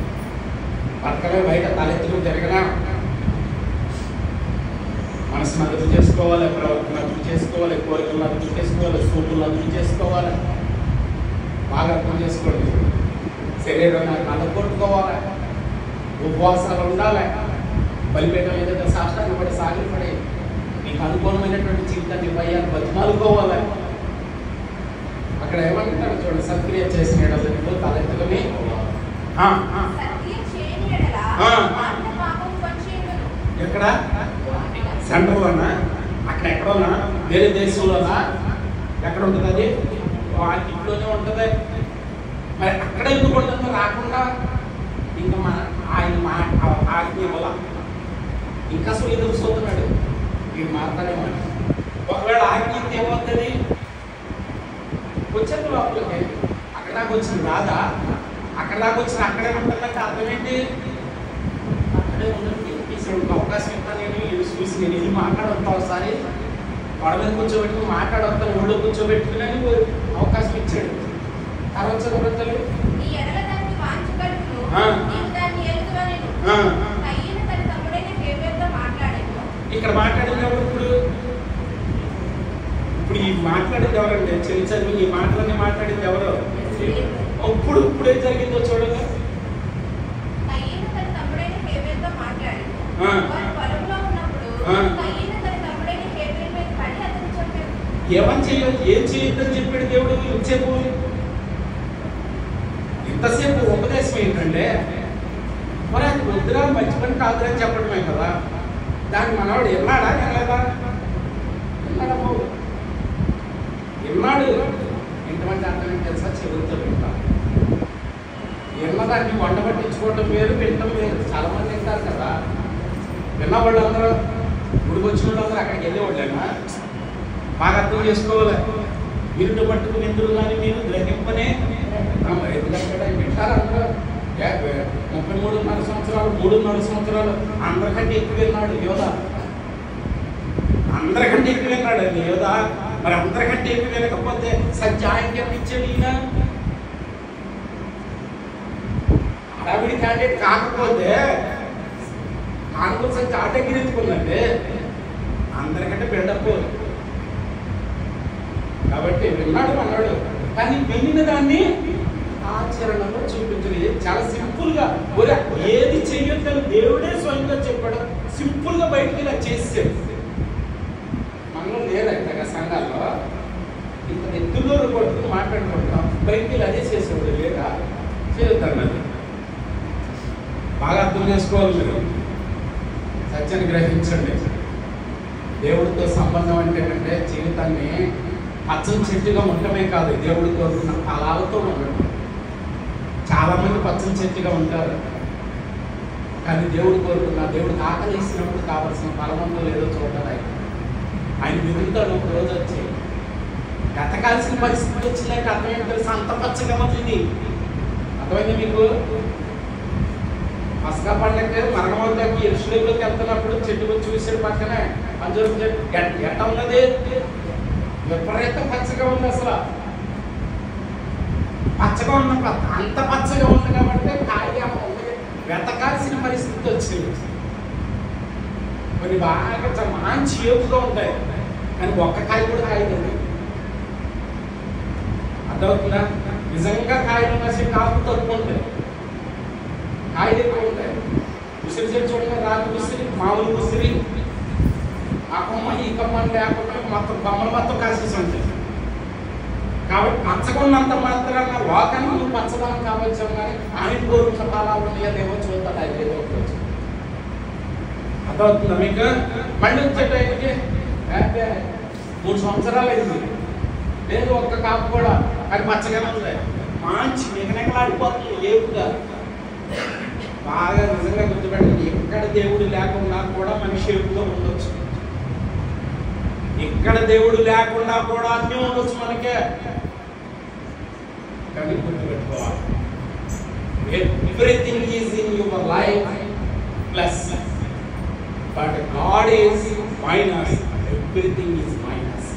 పక్కనే బయట తలెత్తుకు తిరగనా, మనసును అదుపు చేసుకోవాలి, ప్రవర్తన అదుపు చేసుకోవాలి, కోరికలను అదుపు చేసుకోవాలి, సూపులను అదుపు చేసుకోవాలి. బాగా అర్థం చేసుకోండి. శరీరాన్ని నలుగొట్టుకోవాలి, ఉపవాసాలు ఉండాలి, బలిపేయడం ఏదైతే శాస్త్రాన్ని పడి సాగిపడి నీకు అనుకూలమైనటువంటి జీవితాన్ని ఇవ్వాలి, బతిమాలుకోవాలి. అక్కడ ఏమంటారు చూడండి, సత్క్రియ చేసిన ఎడలు తలెత్తుకొని ఎక్కడ సెంటర్లోనా, అక్కడ ఎక్కడోనా, వేరే దేశంలోనా, ఎక్కడ ఉంటుంది అది? ఇంట్లోనే ఉంటుంది. మరి అక్కడ ఎందుకు ఉంటుందో రాకుండా ఇంకా ఆయన ఆజ్ఞ వల్ల ఇంకా అసలు ఎదురు చూస్తున్నాడు. వీడు మాట్లాడేవాడు. ఒకవేళ ఆజ్ఞ ఏమవుతుంది? వచ్చేది లోపలికి, అక్కడ దాకా వచ్చింది రాదా? అక్కడ దాకా వచ్చిన అక్కడే ఉంటుందంటే అర్థం ఏంటి? అక్కడే ఉండదు. తీసుకు అవకాశం ఇస్తాను నేను, చూసి నేను ఇది మాట్లాడొస్తా ఒకసారి, గొడవ మీద కూర్చోబెట్టుకుని మాట్లాడొస్తాను, ఊళ్ళో కూర్చోబెట్టుకుని అవకాశం ఇచ్చాడు. తర్వాత చదువుతారు ఇక్కడ మాట్లాడింది ఎవరు? ఇప్పుడు ఈ మాట్లాడింది ఎవరండి? చదివి ఈ మాటలన్నీ మాట్లాడింది ఎవరు? ఇప్పుడే జరిగిందో చూడండి. ఏమని చేయాలి, ఏం చేయొద్దని చెప్పాడు దేవుడు? ఇంతసేపు ఉపదేశం ఏంటంటే మరి అది వద్దురా, మంచి పని కాదురా అని చెప్పడమే కదా. దాన్ని మనవాడు విన్నాడా? వినలేదా? విన్నాడు. ఇంతమంది అర్థం ఏంటి తెలుసా? చెవులతో వింటాం. విన్నదాన్ని వంట పట్టించుకోవడం వేరు, వినటం వేరు. చాలా మంది వింటారు కదా. విన్న వాళ్ళందరూ, గుడికి వచ్చిన వాళ్ళందరూ అక్కడికి వెళ్ళేవాళ్ళేనా? బాగా అర్థం చేసుకోవాలి. విరుడు పట్టుకు నిందులు కానీ మీరు గ్రహింపనే ఎందుకంటే వింటారు అందరూ. 33.5 సంవత్సరాలు 3.5 సంవత్సరాలు అందరికంటే ఎక్కువ విన్నాడు యోధ. అందరికంటే ఎక్కువ విన్నాడు అండి యోధ. మరి అందరికంటే ఎక్కువ వినకపోతే సత్యానికి ఇచ్చాడు ఈయన. హడావిడి క్యాండిడేట్ కాకపోతే కానుకలు సంఖ్య ఆటగిరించుకుందండి. అందరికంటే బిల్డప్. కాబట్టి విన్నాడు అన్నాడు, కానీ వినిన దాన్ని ఆచరణలో చూపించలేదు. చాలా సింపుల్గా ఏది చెయ్యొద్దని దేవుడే స్వయంగా చెప్పాడు. సింపుల్గా బయటికి ఇలా చేసేది. మనలో లేదంట సంఘాల్లో ఇంత ఎత్తులో కొడుతూ మాట్లాడుకుంటాం, బయటికి అదే చేసేవాడు లేదా? చేద్దాం. అది బాగా అర్థం చేసుకోవాలి. మీరు సత్యాన్ని గ్రహించండి. దేవుడితో సంబంధం అంటే జీవితాన్ని పచ్చని చెట్టుగా ఉండటమే కాదు, దేవుడి కోరుకున్న ఫలాలతో ఉండడం. చాలామంది పచ్చని చెట్టుగా ఉంటారు, కానీ దేవుడు కోరుకున్న, దేవుడికి ఆకలి ఇచ్చినప్పుడు కావాల్సిన ఫలమంతో లేదో చూడాలి. ఆయన విరుగుతాడు. ఒక రోజు వచ్చి గతకాల్సిన పరిస్థితి వచ్చినాక అర్థమైంది తెలుసు, అంత పచ్చగా ఉంది. అర్థమైంది మీకు? పసకా పండుగ మరణమవుతాకి ఎరుషలేములోకి వెళ్తున్నప్పుడు చెట్టు చూసాడు పక్కనే అంజూరు చెట్టు. ఎట్ట ఉన్నది? విపరీత పచ్చగా ఉంది. అసలు పచ్చగా ఉన్న అంత పచ్చగా ఉంది కాబట్టి కాయ వెతకాల్సిన పరిస్థితి వచ్చింది. కొన్ని బాగా మంచి ఏపుగా ఉంటాయి, కానీ ఒక్క కాయ కూడా కాయదండి. అర్థమవుతుందా? నిజంగా కాయలు నచ్చి కాపు తక్కువ ఉంటాయి, కాయలు ఎక్కువ ఉంటాయి. ఉసిరి చెట్టు చూడండి, రాజు ఉసిరి, మామూలు ఉసిరి, ఆ కొమ్మ ఈ కొమ్మ లేకుండా మొత్తం కొమ్మలు మొత్తం కాసేసి ఉంటాయి. కాబట్టి పచ్చగా ఉన్నంత మాత్రాన లోకానికి నువ్వు పచ్చదనం కావచ్చు, కానీ ఆయన కోరుకున్న ఫలాలు ఉన్నాయో లేవో చూద్దాం. అది ఏదో ఒకటి అర్థమవుతుందా మీకు? మళ్ళీ వచ్చేటైంకి 3 సంవత్సరాలు అయింది, లేదు ఒక్క కాపు కూడా, అది పచ్చగానే ఉంది, మంచి నిగనగలాడిపోతుంది ఏపుగా. బాగా నిజంగా గుర్తుపెట్టండి, ఎక్కడ దేవుడు లేకుండా కూడా మనిషి ఏపుగా ఉండొచ్చు, ఇక్కడ దేవుడు లేకుండా కూడా అన్నీ ఉండొచ్చు మనకే. కానీ గుర్తుపెట్టుకోవాలి, everything is in your life plus, but God is minus, everything is minus.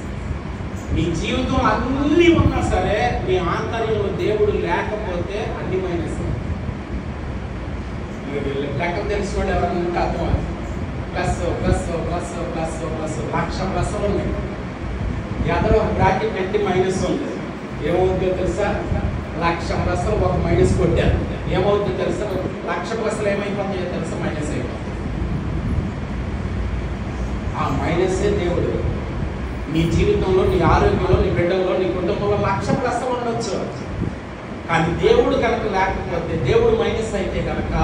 నీ జీవితం అన్నీ ఉన్నా సరే నీ ఆంతర్యంలో దేవుడు లేకపోతే అన్ని మైనస్. లెక్క తెలిసినోడు ఎవరైనా ఉంటే అర్థం, plus plus plus plus plus 1,00,000 ప్లస్లు ఉన్నాయి, ఎదరో బ్రాకెట్ పెట్టి మైనస్ ఉంది. ఏమవుతుందో తెలుసా? 1,00,000 ప్లస్లు ఒక మైనస్ కొట్టారు, ఏమవుతుందో తెలుసా? 1,00,000 ప్లస్లు ఏమైపోతాయో తెలుసా? మైనస్ అయిపోతుంది. ఆ మైనసే దేవుడు. నీ జీవితంలో, నీ ఆరోగ్యంలో, నీ బిడ్డల్లో, నీ కుటుంబంలో 1,00,000 ప్లస్లు ఉండొచ్చు, కానీ దేవుడు కనుక లేకపోతే, దేవుడు మైనస్ అయితే కనుక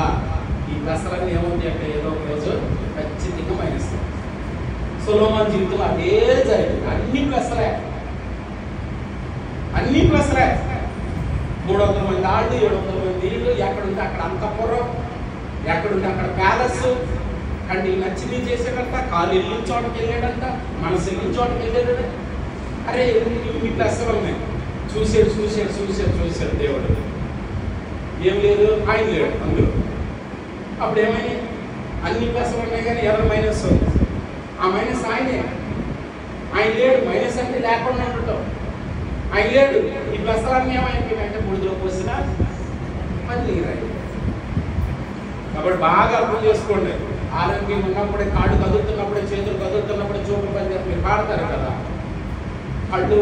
ఈ ప్లస్లన్నీ ఏమవుతాయి అంటే ఏదో ఒక రోజు ఖచ్చితంగా మైనస్. సొలొమోను జీవితంలో అదే జరిగింది, అన్ని ప్లస్లే, అన్ని ప్లస్లే. 300 మంది ఆళ్ళు, 700 మంది ఇళ్ళు, ఎక్కడుంటే అక్కడ అంతఃపురం, ఎక్కడుంటే అక్కడ ప్యాలెస్, కంటికి నచ్చింది చేసాడంట, కాలు వెళ్ళిన చోటకి వెళ్ళాడంట, మనసు వెళ్ళిన చోటకి వెళ్ళాడు. అరే ఇన్ని ప్లస్లు ఉన్నాయి. చూసాడు చూసాడు చూసాడు చూసాడు దేవుడు, ఏం లేదు, ఆయన లేడు అందులో. అప్పుడు ఏమైంది? అన్ని ప్లస్లు ఉన్నాయి కానీ ఎవరు మైనస్ ఉంది, ఆ మైనస్ ఆయనే. ఆయన లేడు, మైనస్ అంటే లేకుండా ఉండటం, ఆయన లేడు. ఈ ప్లస్లన్నీ ఏమైపోయిందంటే బుడిలోకి వచ్చినా మళ్ళీ రాయి. కాబట్టి బాగా అర్థం చేసుకోండి, ఆరోగ్యం ఉన్నప్పుడే, కాళ్ళు కదులుతున్నప్పుడే, చేతులు కదులుతున్నప్పుడే, చూపులు పనిచేసి మీరు పాడతారు కదా, కళ్ళు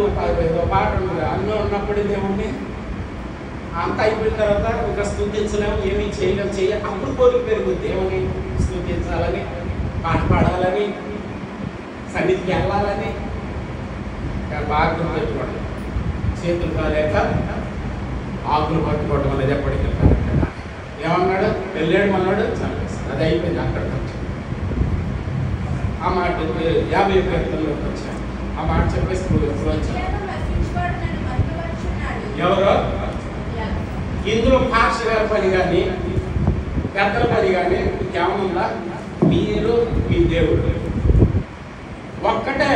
ఏదో పాట ఉంటుంది, అన్నీ ఉన్నప్పుడే దేవుణ్ణి, అంత అయిపోయిన తర్వాత ఇంకా స్తుతించలేము, ఏమీ చేయలేము, అప్పుడు కోరిక పెరుగుద్ది, ఏమని? స్తుతించాలని, పాట పాడాలని, సన్నిధికి వెళ్ళాలని. బాగా గుర్తుపెట్టుకోండి, చేతులు కాలేక ఆకులు పట్టుకోవడం అనేది ఎప్పటికీ ఏమన్నాడు? వెళ్ళాడు మన్నాడు, చంపేస్తాడు, అది అయిపోయింది. అక్కడ ఆ మాట 50 కీర్తనలోకి వచ్చాను, ఆ మాట చెప్పేసి వచ్చాను. ఎవరో ఇందులో పాస్టర్ గారి పని కానీ పెద్దల పని కానీ ఇంకేమన్నా? మీరు మీ దేవుడు ఒక్కటే.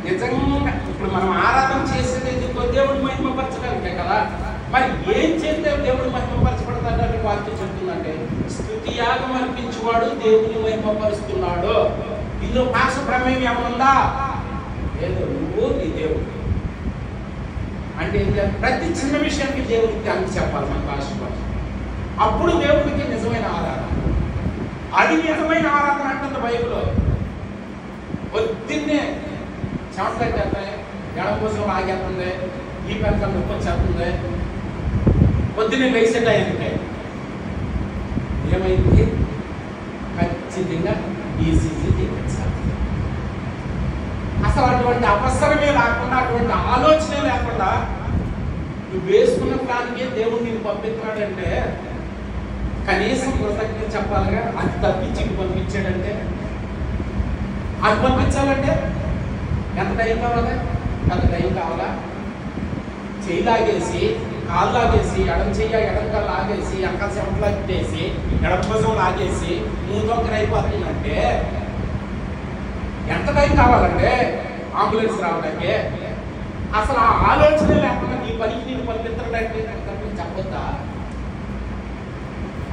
నిజంగా ఇప్పుడు మనం ఆరాధన చేసేది ఎందుకో? దేవుడు మహిమపరచడానికే కదా. మరి ఏం చేస్తే దేవుడు మహిమపరచబడతాడని వాక్యం చెప్తుందంటే, స్తుతి యాగం అర్పించువాడు దేవుని మహిమపరుస్తున్నాడు. ఇందులో పాస్టర్ ప్రమేయం ఏమన్నా? లేదు, నువ్వు నీ దేవుడు అంటే ప్రతి చిన్న విషయానికి దేవుడికి థ్యాంక్స్ చెప్పాలి మన పాస్టర్. అప్పుడు దేవుడికి నిజమైన ఆరాధన. అది నిజమైన ఆరాధన అంటుంది బైబిల్లో. పొద్దున్నే చెమటలు చేస్తాయి, ఎడం కోసం ఆగేస్తుంది, ఈ పెద్ద నొప్పి వచ్చేస్తుంది, పొద్దున్నే లేసేట అయింది, ఏమైంది? ఖచ్చితంగా ఈసీజీ తీపించాలి. అసలు అటువంటి అవసరమే లేకుండా, అటువంటి ఆలోచనే లేకుండా నువ్వు వేసుకున్న ప్లాన్కే దేవుడు నేను పంపిస్తున్నాడంటే కనీసం కృతజ్ఞత చెప్పాలిగా. అది తప్పించి పంపించాడంటే, అది పంపించాలంటే ఎంత టైం కావాలా? ఎంత టైం కావాలా? చెయ్యి లాగేసి, కాళ్ళు లాగేసి, ఎడం చెయ్యి ఎడం కాళ్ళు లాగేసి, అక్కడ చెమట లాగేసి, ఎడం కోసం లాగేసి మూతొక్కరు అయిపోతుందంటే ఎంత టైం కావాలంటే అంబులెన్స్ రావడానికి? అసలు ఆ ఆలోచన లేకుండా నీ పనికి నేను పంపించడానికి చెప్పొద్దా?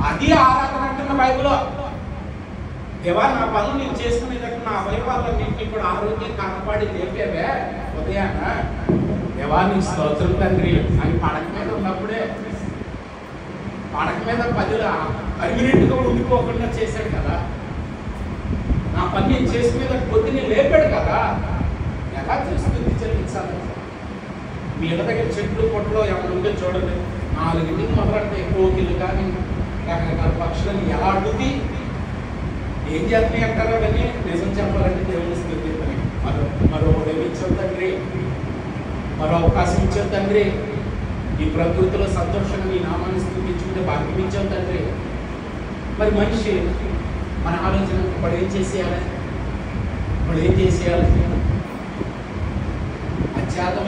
అది ఆరాధన అంటున్న బైబిల్లో. దేవా, నా పనులు నేను చేసుకునేటట్టు నా అవయవాలన్నింటినీ కూడా ఆరోగ్యం కాపాడి లేపేవే ఉదయాన. దేవా నీ స్తోత్రం తండ్రి అని పడక మీద ఉన్నప్పుడే, పడక మీద 10 పర్మినెంట్గా ఉండిపోకుండా చేశాడు కదా. నా పని నేను చేసుకునేది పొద్దున్నే లేపాడు కదా. ఎలా చూస్తుంది చెల్లించాలి? మీ ఇళ్ళ దగ్గర చెట్లు పొట్టలో ఎవరు ఉంటే చూడండి, 4ంటికి మొదలెడితే కోకిలు కానీ రకరకాల పక్షులను ఎలా అడుగుతుంది, ఏం చేస్తున్నాయి అంటారో కానీ నిజం చెప్పాలంటే దేవుని స్థితి మరో ఉదయం ఇచ్చావు తండ్రి, మరో అవకాశం ఇచ్చావు తండ్రి, ఈ ప్రకృతిలో సంతోషంగా నీ నామాన్ని స్థితించుకుంటే భాగ్యం ఇచ్చావు తండ్రి. మరి మనిషి మన ఆలోచన ఇప్పుడు ఏం చేసేయాలి?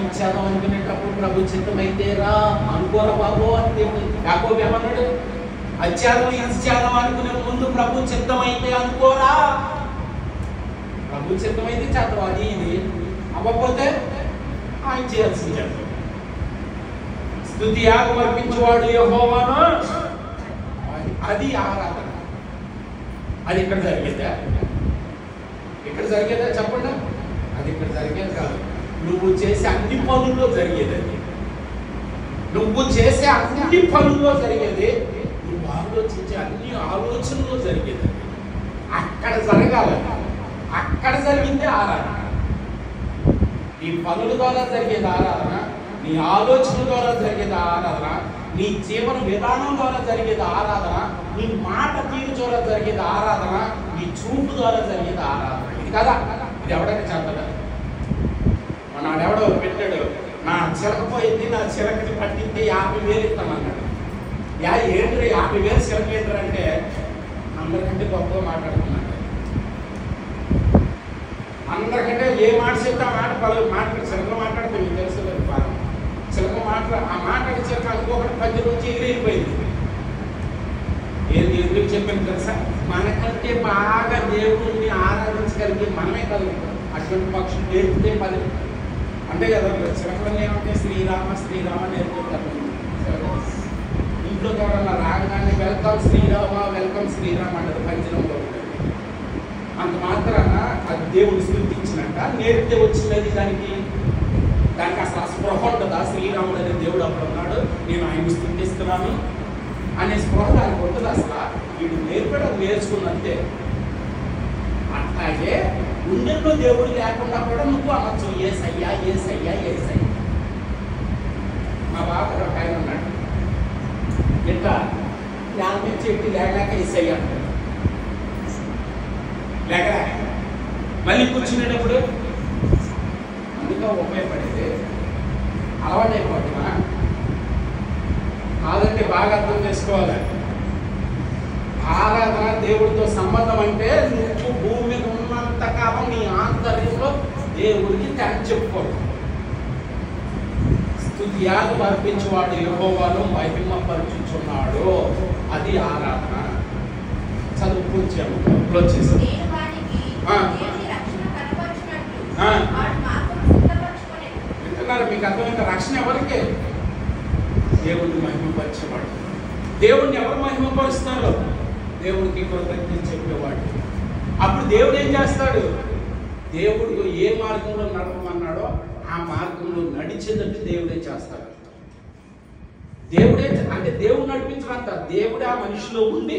ఇచ్చేద్దాం అనుకునేటప్పుడు ప్రభు చిత్తమైతే రా అనుకోరా బాబు అని దేవుడు యాకోబు ఏమన్నాడు? ఇచ్చేద్దాం అనుకునే ముందు ప్రభు చిత్తమైతే అనుకోరా. ప్రభు చిత్తమైతే చేద్దాం, అది ఇది అవ్వకపోతే ఆయన చేయాల్సింది చేద్దాం. స్తుతి యాగం అర్పించేవాడు యెహోవాను, అది ఆరాధన. అది ఇక్కడ జరిగేదా? చెప్పండి. అది ఇక్కడ జరిగేది కాదు. నువ్వు చేసే అన్ని పనుల్లో జరిగేది. అది నువ్వు చేసే అన్ని పనుల్లో జరిగేది, నువ్వు ఆలోచించే అన్ని ఆలోచనలో జరిగేది. అక్కడ జరగాలి. అక్కడ జరిగిందే ఆరాధన. నీ పనుల ద్వారా జరిగేది ఆరాధన, నీ ఆలోచన ద్వారా జరిగేది ఆరాధన, నీ జీవన విధానం ద్వారా జరిగేది ఆరాధన, నీ మాట తీరు ద్వారా జరిగేది ఆరాధన, నీ చూపు ద్వారా జరిగేది ఆరాధన. ఇది కదా, ఇది ఎవడైనా చేస్తాడా? నాడెవడో పెట్టాడు, నా చిలక పోయింది, నా చిలకని పట్టింది 50,000 ఇస్తామన్నాడు. ఏంటి 50,000 చిలక ఏంటంటే అందరికంటే గొప్పగా మాట్లాడుతున్నాడు. అందరికంటే ఏ మాట చెప్తే ఆ మాట చిలక మాట్లాడితే మీకు తెలుసు కదా, చిలక ఆ మాట్లాడి చిలక ఇంకొకటి 10 నుంచి ఎగిరిపోయింది. ఎందుకు చెప్పింది తెలుసా? మనకంటే బాగా దేవుడిని ఆరాధించగలిగి మనమే కలుగుతాం. అటువంటి పక్షులు నేర్పితే 10 అంటే కదా, చిలకలు ఏమంటే శ్రీరామ శ్రీరామ నేర్పుతారు. ఇంట్లోకి ఎవరన్నా రాగానే వెల్కమ్ శ్రీరామ అంటారు పంచనంలో. అంత మాత్రాన అది దేవుడు స్థుతించినట్ట నేర్పితే వచ్చినది. దానికి అసలు స్పృహ ఉంటుందా? శ్రీరాముడు అనే దేవుడు అప్పుడు ఉన్నాడు, నేను ఆయన స్థుతిస్తున్నాను అనే స్పృహ దానికి ఉంటుంది. అసలు వీడు నేర్పడం నేర్చుకున్నంతే. అట్లాగే గుండెల్లో దేవుడు లేకుండా కూడా నువ్వు అనొచ్చు ఏసయ్యా. మా బాబు ఒక ఆయన ఉన్నాడు, ఇట్లా యాభై చెట్టు లేక ఏసయ్యా అంటాడు. లేక మళ్ళీ కూర్చునేటప్పుడు అందుకే ఉపయోగపడేది అలవాటైపోతున్నా కాదంటే బాగా అర్థం చేసుకోవాలి. ఆరాధన దేవుడితో సంబంధం అంటే నువ్వు భూమి మీద ఉన్నంత కాలం నీ ఆంతర్యంలో దేవుడికి థ్యాంక్స్ చెప్పుకోవాలి. స్తుతి యాగం అర్పించేవాడు యెహోవాను మహిమపరచుచున్నాడు, అది ఆరాధన. చదువుకొచ్చాము వింటున్నారు? మీకు అర్థమైంది? రక్షణ ఎవరికే? దేవుడిని మహిమపరిచేవాడు. దేవుడిని ఎవరు మహిమపరుస్తారో దేవుడికి కృతజ్ఞత చెప్పేవాడు. అప్పుడు దేవుడు ఏం చేస్తాడు? దేవుడు ఏ మార్గంలో నడవమన్నాడో ఆ మార్గంలో నడిచేటట్టు దేవుడే చేస్తాడు. అంటే దేవుడు నడిపించడంత దేవుడే ఆ మనిషిలో ఉండి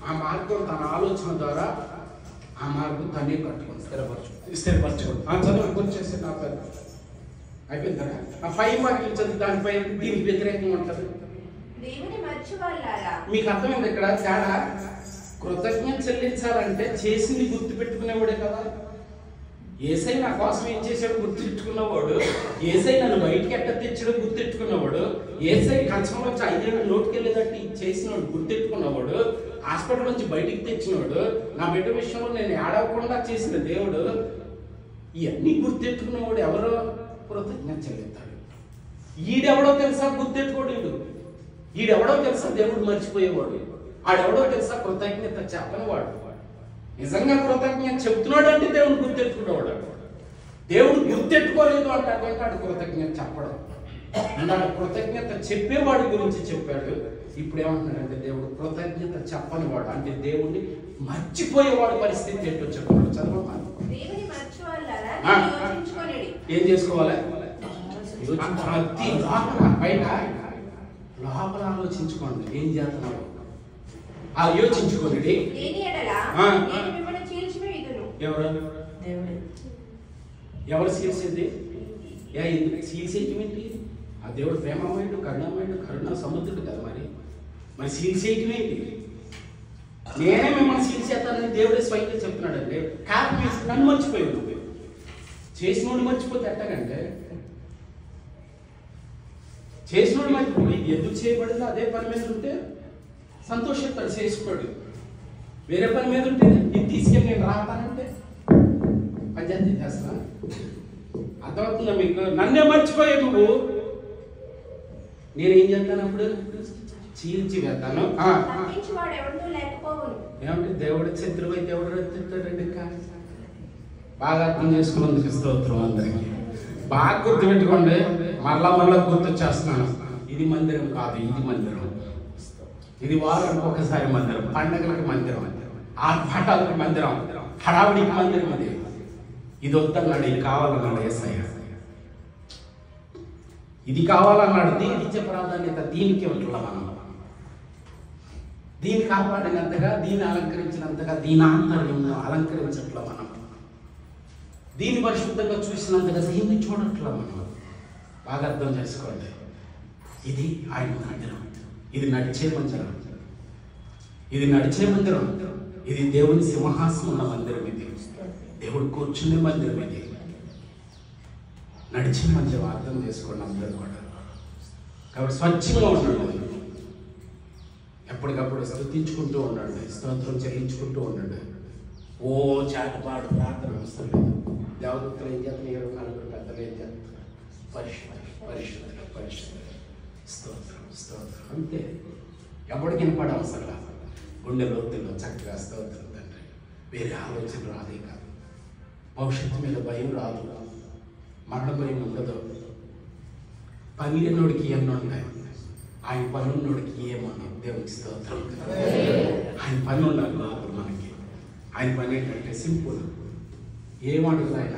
ఆ మార్గం తన ఆలోచన ద్వారా ఆ మార్గం తనే కట్టుకొని స్థిరపరచుకోండి. చదువు వచ్చేసి నా పేరు అయిపోయింది కదా. ఆ 5 వాక్యం చదువు, దానిపై దీనికి వ్యతిరేకంగా ఉంటుంది. మీకు అర్థమైంది ఇక్కడ తేడా? కృతజ్ఞత చెల్లించాలంటే చేసింది గుర్తు పెట్టుకునేవాడే కదా. ఏసై నా కోసం ఏం చేశాడు గుర్తెట్టుకున్నవాడు, ఏసై నన్ను బయటికి ఎట్ట తెచ్చాడు గుర్తెట్టుకున్నవాడు, ఏసై కంచంలో వచ్చి 5 ఏళ్ళు నోటికి వెళ్ళేటట్టు చేసినవాడు గుర్తెట్టుకున్నవాడు, హాస్పిటల్ నుంచి బయటికి తెచ్చినవాడు, నా బిడ్డ విషయంలో నేను ఏడవకుండా చేసిన దేవుడు, ఇవన్నీ గుర్తెట్టుకున్నవాడు ఎవరో కృతజ్ఞత చెల్లిస్తాడు. ఈడెవడో తెలుసా గుర్తెట్టుకోడు, ఈడెవడో తెలుసా దేవుడు మర్చిపోయేవాడు, ఆడెవడో తెలుసా కృతజ్ఞత చెప్పని వాడు. నిజంగా కృతజ్ఞత చెప్తున్నాడు అంటే దేవుడు గుర్తెట్టుకునేవాడు. దేవుడు గుర్తెట్టుకోలేదు అంటే ఆడు కృతజ్ఞత చెప్పడం. అన్నాడు కృతజ్ఞత చెప్పేవాడి గురించి చెప్పాడు. ఇప్పుడు ఏమంటున్నాడంటే దేవుడు కృతజ్ఞత చెప్పని వాడు, అంటే దేవుడిని మర్చిపోయేవాడు పరిస్థితి ఏంటో చెప్పాడు. చదవమా. ఏం చేసుకోవాలి? బయట లోపల ఆలోచించుకోండి ఏం చేస్తున్నాడు, ఆలోచించుకోండి. ఎవరు సీల్సేది? ఎందుకు సీల్సేయటం ఏంటి? ఆ దేవుడు ప్రేమమయుడు, కరుణ సముద్రుడు కదా. మరి సీల్సేయటం ఏంటి? నేనే మిమ్మల్ని సీల్చేస్తానని దేవుడే స్వయంగా చెప్తున్నాడండి. కారణం నన్ను మర్చిపోయాడు. చేసినోడు మర్చిపోతే ఎట్టగంటే చేసినోడు మర్చిపోయి ఎందుకు చేయబడిందో అదే పని మీద ఉంటే సంతోషిస్తాడు. చేసుకున్నాడు వేరే పని మీద ఉంటుంది, ఇది తీసుకెళ్ళి నేను రాతానంటే పంచాయతీ చేస్తా. అర్థమవుతుందా మీకు? నన్నే మర్చిపోయే నువ్వు, నేనేం చేస్తాను అప్పుడు? చీల్చి వేస్తాను. ఏమంటే దేవుడు శత్రువు అయితే ఎవడు రచిస్తాడండి? బాగా అర్థం చేసుకున్నందుకు స్తోత్రం అందరికీ. బాగా గుర్తుపెట్టుకోండి, మళ్ళా గుర్తు చేస్తున్నాను. ఇది మందిరం కాదు, ఇది మందిరం. ఇది వారానికి ఒకసారి మందిరం, పండగలకు మందిరం, ఆర్భాటాలకు మందిరం, హడావుడికి మందిరం. ఇది వద్దన్నాడు, ఇది కావాలన్నాడు యేసయ్య. ఇది కావాలన్నాడు. దీనికి ఇచ్చే ప్రాధాన్యత దీనికి ఉంటున్నా మనం. దీన్ని కాపాడినంతగా, దీన్ని అలంకరించినంతగా దీని ఆంతర్యంలో అలంకరించట్లా మనం. దీన్ని పరిశుద్ధంగా చూసినంతగా దీన్ని చూడట్లా మనం. బాగా అర్థం చేసుకోండి. ఇది ఆయన మందిరం, ఇది నడిచే మందిరం, ఇది నడిచే మందిరం, ఇది దేవుని సింహాసనం ఉన్న మందిరం, ఇది దేవుడు కూర్చునే మందిరం, ఇది నడిచే మందిరం. అర్థం చేసుకోండి అందరూ కూడా. కాబట్టి స్వచ్ఛంగా ఉండండి, ఎప్పటికప్పుడు స్తుతించుకుంటూ ఉండండి, స్తోత్రం చెల్లించుకుంటూ ఉండండి. ఓ చాటపాడు ప్రార్థన అవసరం లేదు. దేవదూతలు ఏం చేస్తున్నారు? 24 పెద్దలు ఏం చేస్తున్నారు? పరిశుద్ధ పరిశుద్ధ పరిశుద్ధ స్తోత్రం స్తోత్రం అంతే. ఎవరికి వినపడే అవసరం లేదు. గుండె లోతుల్లో చక్కగా స్తోత్రం తండ్రి. వేరే ఆలోచన రాదే కాదు. భవిష్యత్తు మీద భయం రాదు, మరణ భయం ఉండదు. పని లేనోడికి ఎన్నో ఉన్నాయి, ఆయన పని ఉన్నోడికి ఏమన్నా. దేవునికి స్తోత్రం. ఆయన పని ఉండాలి లోపల మనకి. ఆయన పని ఏంటంటే సింపుల్. ఏమడుగు ఆయన?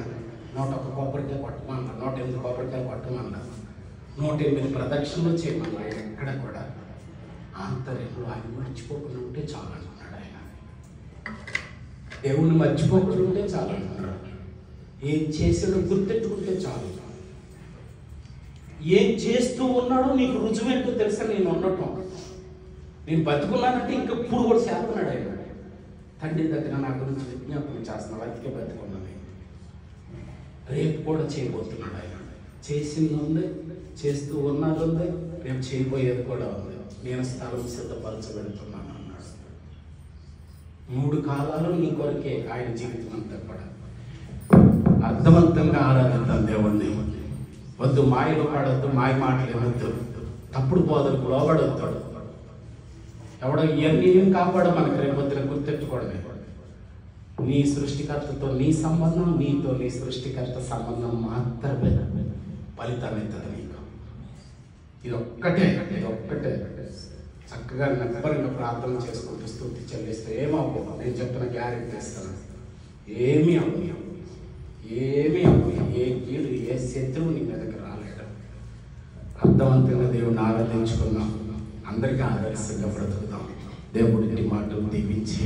101 కొబ్బరికాయ కొట్టమన్నా, 108 కొబ్బరికాయలు కొట్టమన్నా, 108 ప్రదక్షిణలు చేయమన్నా. ఎక్కడ కూడా ఆంతర్యంలో ఆయన మర్చిపోకుండా ఉంటే చాలు అంటున్నాడు ఆయన. దేవుణ్ణి మర్చిపోకుండా ఉంటే చాలు అంటున్నాడు. ఏం చేసాడో గుర్తెట్టుకుంటే చాలు. ఏం చేస్తూ ఉన్నాడో నీకు రుజువేంటో తెలుసా? నేను ఉండటం, నేను బతుకున్నానంటే ఇంకెప్పుడు కూడా చేస్తున్నాడు ఆయన. తండ్రి దగ్గర నా గురించి విజ్ఞాపన చేస్తున్నాడు, అందుకే బతుకున్నాను. రేపు కూడా చేయబోతున్నాడు ఆయన. చేసింది ఉంది, చేస్తూ ఉన్నది ఉంది, రేపు చేయబోయేది కూడా ఉంది. నేను స్థలం సిద్ధపరచబెడుతున్నాను అన్నాడు. 3 కాలాలు నీ కొరకే ఆయన జీవితం అంతా కూడా. అర్థవంతంగా ఆరాధిద్దాం దేవుణ్ణి. వద్దు మాయలు పడవద్దు, మాయ మాటలు వద్దు, తప్పుడు బోధలకు లోబడొద్దు. ఎవడో ఇవన్నీ ఏం కాపాడో మనకు రేపు వద్దున గుర్తెట్టుకోవడమే. నీ సృష్టికర్తతో నీ సంబంధం, నీతో నీ సృష్టికర్త సంబంధం మాత్రమే ఫలితాన్ని ఇస్తుంది నీకు. ఇది ఒక్కటే చక్కగా నెబ్బరంగా ప్రార్థన చేసుకుంటూ స్తుతి చెల్లిస్తే ఏమవ్వదు. నేను చెప్పిన గ్యారెంటీ ఇస్తాను, ఏమీ అవ్వదు, ఏమీ అవ్వదు. ఏ కీడు, ఏ శత్రువు నీ మీదకి రాలేడు. అర్థవంతంగా దేవుని ఆరాధించుకున్నాం, అందరికీ ఆదర్శంగా బ్రతుకుదాం. దేవుడి మాటలు దీవించి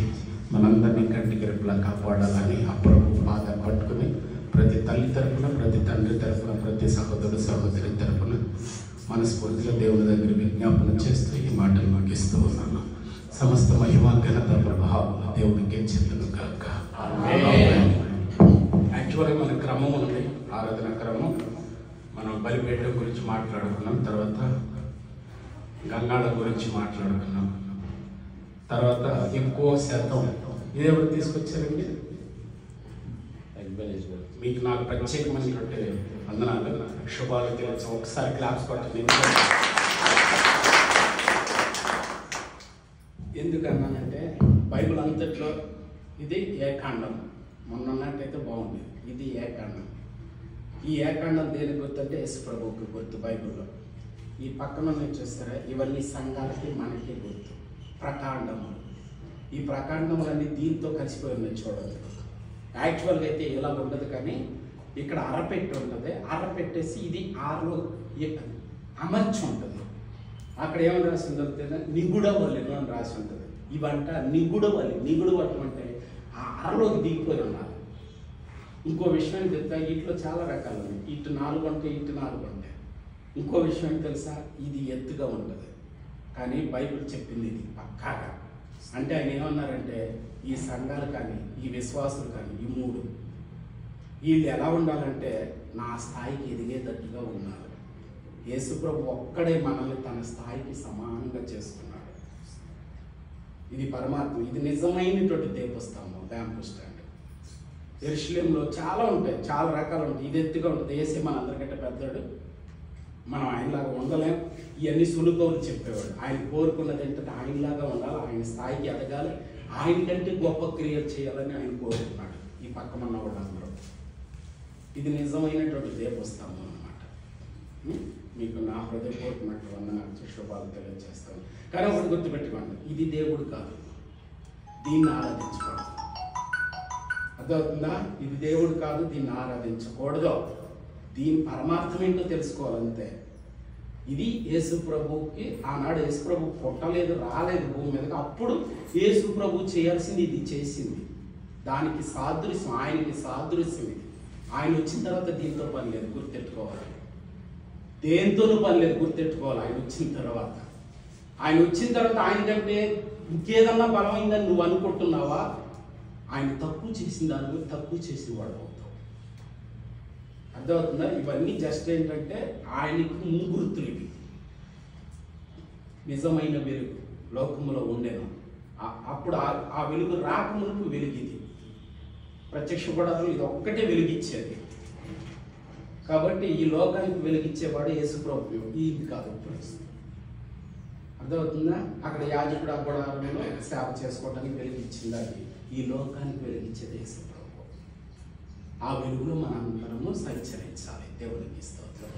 మనందరినీ కంటికి రెప్పలా కాపాడాలని ఆ ప్రభు బాగా పట్టుకుని ప్రతి తల్లి తరపున, ప్రతి తండ్రి తరపున, ప్రతి సహోదరుడు సహోదరి తరపున మనస్ఫూర్తిగా దేవుని దగ్గర విజ్ఞాపన చేస్తూ ఈ మాటలు ముగిస్తూ ఉన్నాను. సమస్త మహిమ ఘనత ప్రభావం దేవునికి చెందును గాక. యాక్చువల్గా మన క్రమం ఉంది, ఆరాధన క్రమం. మనం బలిపీఠం గురించి మాట్లాడుకున్నాం, తర్వాత గంగాళ గురించి మాట్లాడుకున్నాం, తర్వాత ఎక్కువ శాతం ఇదేవరు తీసుకొచ్చారండి? మీకు నాకు ప్రత్యేకమైనటువంటి వందనాలు, శుభాలు తెలుసు. ఒకసారి క్లాప్స్ కొట్టండి. ఎందుకన్నానంటే బైబిల్ అంతట్లో ఇది ఏకాండం. మొన్న ఉన్నట్టయితే బాగుంది. ఇది ఏకాండం. ఈ ఏకాండం దేనికి గుర్తు అంటే యేసు ప్రభువుకి గుర్తు బైబిల్లో. ఈ పక్కన చూస్తారా, ఇవన్నీ సంఘాలకి మనకి గుర్తు. ప్రకాండము, ఈ ప్రకాండములన్నీ దీంతో కలిసిపోయి ఉన్నాయి చూడండి. యాక్చువల్గా అయితే ఇలా ఉండదు, కానీ ఇక్కడ అరపెట్టి ఉంటుంది. అరపెట్టేసి ఇది 6 అమర్చి ఉంటుంది. అక్కడ ఏమని రాసి ఉంటుంది? నిగుడవల్లిను అని రాసి ఉంటుంది. ఇవంట నిగుడవల్లి. నిగుడవల్లి అంటే ఆ అరలోకి దిగిపోయి ఉండాలి. ఇంకో విషయం చెప్తా, వీటిలో చాలా రకాలు ఉన్నాయి. ఇటు 4 ఉంటాయి, ఇటు 4 ఉంటాయి. ఇంకో విషయం తెలుసా, ఇది ఎత్తుగా ఉంటుంది. కానీ బైబిల్ చెప్పింది ఇది పక్కాగా. అంటే ఆయన ఏమన్నారంటే, ఈ సంఘాలు కానీ, ఈ విశ్వాసులు కానీ, ఈ 3 వీళ్ళు ఎలా ఉండాలంటే నా స్థాయికి ఎదిగేటట్టుగా ఉండాలి. యేసుప్రభు ఒక్కడే మనల్ని తన స్థాయికి సమానంగా చేసుకున్నాడు. ఇది పరమాత్మ. ఇది నిజమైనటువంటి దీపస్తంభం, ల్యాంప్ స్టాండ్. యెరూషలేములో చాలా ఉంటాయి, చాలా రకాలు ఉంటాయి. ఇది ఎత్తుగా ఉంటుంది. ఏసే మన అందరికంటే పెద్దవాడు, మనం ఆయనలాగా ఉండలేం. ఇవన్నీ సులుకవులు చెప్పేవాడు. ఆయన కోరుకున్నది ఏంటంటే ఆయనలాగా ఉండాలి, ఆయన స్థాయికి ఎదగాలి, ఆయన కంటే గొప్ప క్రియలు చేయాలని ఆయన కోరుకున్నాడు. ఈ పక్కన ఉన్నవాడు అందరూ. ఇది నిజమైనటువంటి దీపస్తంభం అన్నమాట. మీకు నా హృదయపూర్వకమైన వందనాలు, శుభాలు తెలియజేస్తాను. కానీ ఒకటి గుర్తుపెట్టుకోండి, ఇది దేవుడు కాదు, దీన్ని ఆరాధించకూడదు. అర్థమవుతుందా? ఇది దేవుడు కాదు, దీన్ని ఆరాధించకూడదు. దీని పరమార్థం ఏంటో తెలుసుకోవాలంతే. ఇది యేసు ప్రభుకి ఆనాడు యేసు ప్రభు పుట్టలేదు, రాలేదు భూమి మీదకి. అప్పుడు యేసు ప్రభు చేయాల్సింది ఇది చేసింది. దానికి సాదృశ్యం, ఆయనకి సాదృశ్యం ఇది. ఆయన వచ్చిన తర్వాత దీంతో పని లేదు, గుర్తెట్టుకోవాలి. దేంతోనూ పని లేదు, గుర్తెట్టుకోవాలి. ఆయన వచ్చిన తర్వాత ఆయన కంటే ఇంకేదన్నా బలమైందని నువ్వు అనుకుంటున్నావా? ఆయన తక్కువ చేసిన దాని మీద తక్కువ చేసేవాడు అవుతావు. అర్థమవుతుందా? ఇవన్నీ జస్ట్ ఏంటంటే ఆయనకి ముంగుర్తులు. ఇవి నిజమైన వెలుగు లోకంలో ఉండేను. అప్పుడు ఆ వెలుగు రాకమునుపు వెలిగింది. ప్రత్యక్షపడాలి, ఇది ఒక్కటే వెలిగించేది. కాబట్టి ఈ లోకానికి వెలిగించేవాడు యేసు ప్రభు, ఇది కాదు. అర్థమవుతుందా? అక్కడ యాజకుడు అబ్బడారంలో సేవ చేసుకోవడానికి వెలిగించింది. అది ఈ లోకానికి వెలిగించేది యేసు ప్రభు. ఆ వెలుగులో మనందరము సంచరించాలి. దేవునికి స్తోత్రం.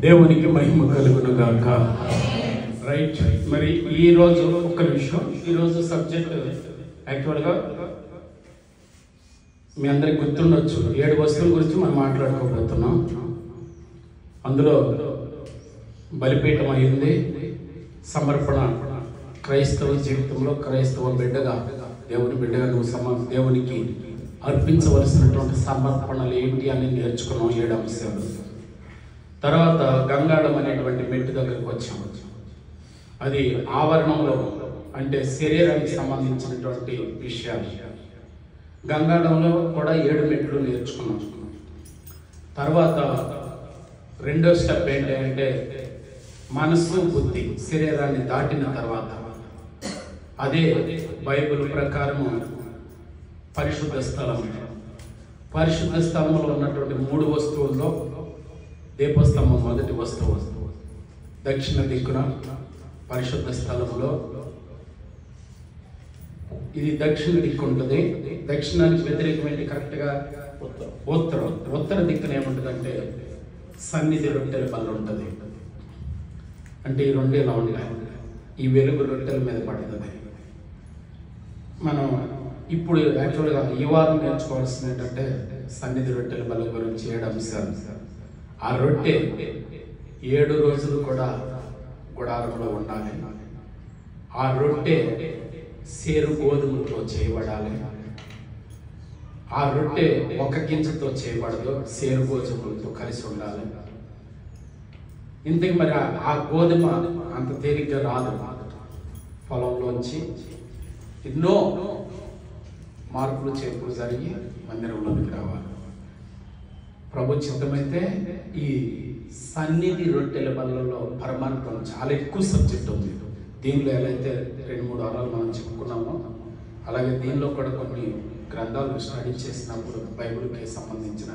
దేవునికి మహిమ కలుగును గాక. రైట్. మరి ఈరోజు ఒక్క నిమిషం, ఈరోజు సబ్జెక్ట్ యాక్చువల్గా మీ అందరికి గుర్తుండొచ్చు 7 వస్తువుల గురించి మనం మాట్లాడుకోబోతున్నాం. అందులో బలిపీఠం అయింది, సమర్పణ. క్రైస్తవ జీవితంలో క్రైస్తవ బిడ్డగా, దేవుని బిడ్డగా నువ్వు దేవునికి అర్పించవలసినటువంటి సమర్పణలు ఏంటి అని నేర్చుకున్నాం 7 అంశాలు. తర్వాత గంగాళం అనేటువంటి మెట్టు దగ్గరకు వచ్చాము. అది ఆవరణంలో అంటే శరీరానికి సంబంధించినటువంటి విషయాలు. గంగాళంలో కూడా 7 మెట్లు నేర్చుకున్నాం. తర్వాత రెండో స్టెప్ ఏంటి అంటే మనసు బుద్ధి శరీరాన్ని దాటిన తర్వాత అదే బైబిల్ ప్రకారము పరిశుద్ధ స్థలం. పరిశుద్ధ స్థలంలో ఉన్నటువంటి 3 వస్తువుల్లో దీపస్తంభం మొదటి వస్తువు. దక్షిణ దిక్కున పరిశుద్ధ స్థలంలో ఇది దక్షిణ దిక్కు ఉంటుంది. దక్షిణానికి వ్యతిరేకమైన కరెక్ట్గా ఉత్తర దిక్కున ఏముంటుందంటే సన్నిధి రొట్టెల బల్ల ఉంటుంది. అంటే ఈ 2 ఇలా ఉంటాయి. ఈ వెలుగు రొట్టెల మీద పడుతుంది. మనం ఇప్పుడు యాక్చువల్గా ఈ వారం నేర్చుకోవాల్సింది ఏంటంటే సన్నిధి రొట్టెల బల్ల గురించి 7 అంశాలు. ఆ రొట్టె 7 రోజులు కూడా గుడారంలో ఉండాలి. ఆ రొట్టె సేరు గోధుమతో చేయబడాలి. ఆ రొట్టె ఒక గింజతో చేయబడదు, సేరు గోధుమలతో కలిసి ఉండాలి. ఇంతకు మరి ఆ గోధుమ అంత తేలిగ్గా రాదు. పొలంలోంచి ఎన్నో మార్పులు చేర్పులు జరిగి మందిరంలోకి రావాలి. ప్రభు చిత్తమైతే ఈ సన్నిధి రొట్టెల బల్లలో పరమార్థం చాలా ఎక్కువ సబ్జెక్ట్ ఉంది. దీనిలో ఎలా అయితే 2-3 వారాలు మనం చెప్పుకున్నామో అలాగే దీనిలో కూడా కొన్ని గ్రంథాలు స్టడీ చేసినప్పుడు బైబిల్కి సంబంధించిన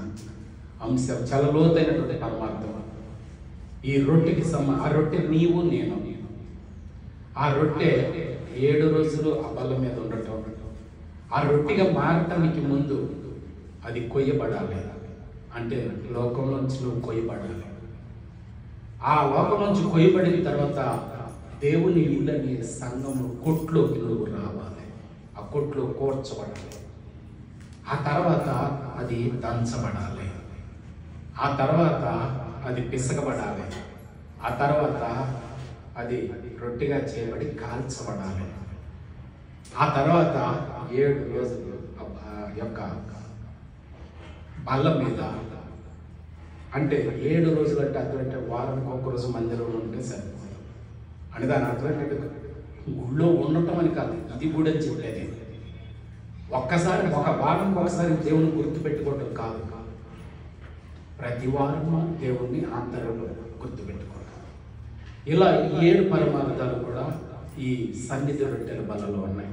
అంశాలు చాలా లోతైనటువంటి పరమార్థం. ఈ రొట్టెకి ఆ రొట్టె నీవు నేను. ఆ రొట్టె 7 రోజులు ఆ బల్ల మీద ఉండటం. ఆ రొట్టెగా మారటానికి ముందు అది కొయ్యబడాలి. అంటే లోకంలోంచి నువ్వు కొయ్యబడాలి. ఆ లోకంలోంచి కొయ్యబడిన తర్వాత దేవుని ఇళ్ళని సంఘము కొట్లోకి నువ్వు రావాలి. ఆ కొట్లో కూర్చబడాలి. ఆ తర్వాత అది దంచబడాలి. ఆ తర్వాత అది పిసకబడాలి. ఆ తర్వాత అది రొట్టెగా చేయబడి కాల్చబడాలి. ఆ తర్వాత 7 రోజులు యొక్క బల్ల మీద, అంటే 7 రోజులు అంటే అర్థం అంటే వారానికి 1 రోజు మందిరంలో ఉంటే సరిపోతుంది అని దాని అర్థం ఏంటంటే గుళ్ళో ఉండటం అని కాదు, ఇది కూడా చెప్పేది. ఒక్కసారి ఒక వారానికి ఒకసారి దేవుని గుర్తుపెట్టుకోవటం కాదు, ప్రతి వారము దేవుణ్ణి అంతరంలో గుర్తుపెట్టుకోవటం. ఇలా 7 పరమార్థాలు కూడా ఈ సన్నిధి రొట్టెల బలలో ఉన్నాయి.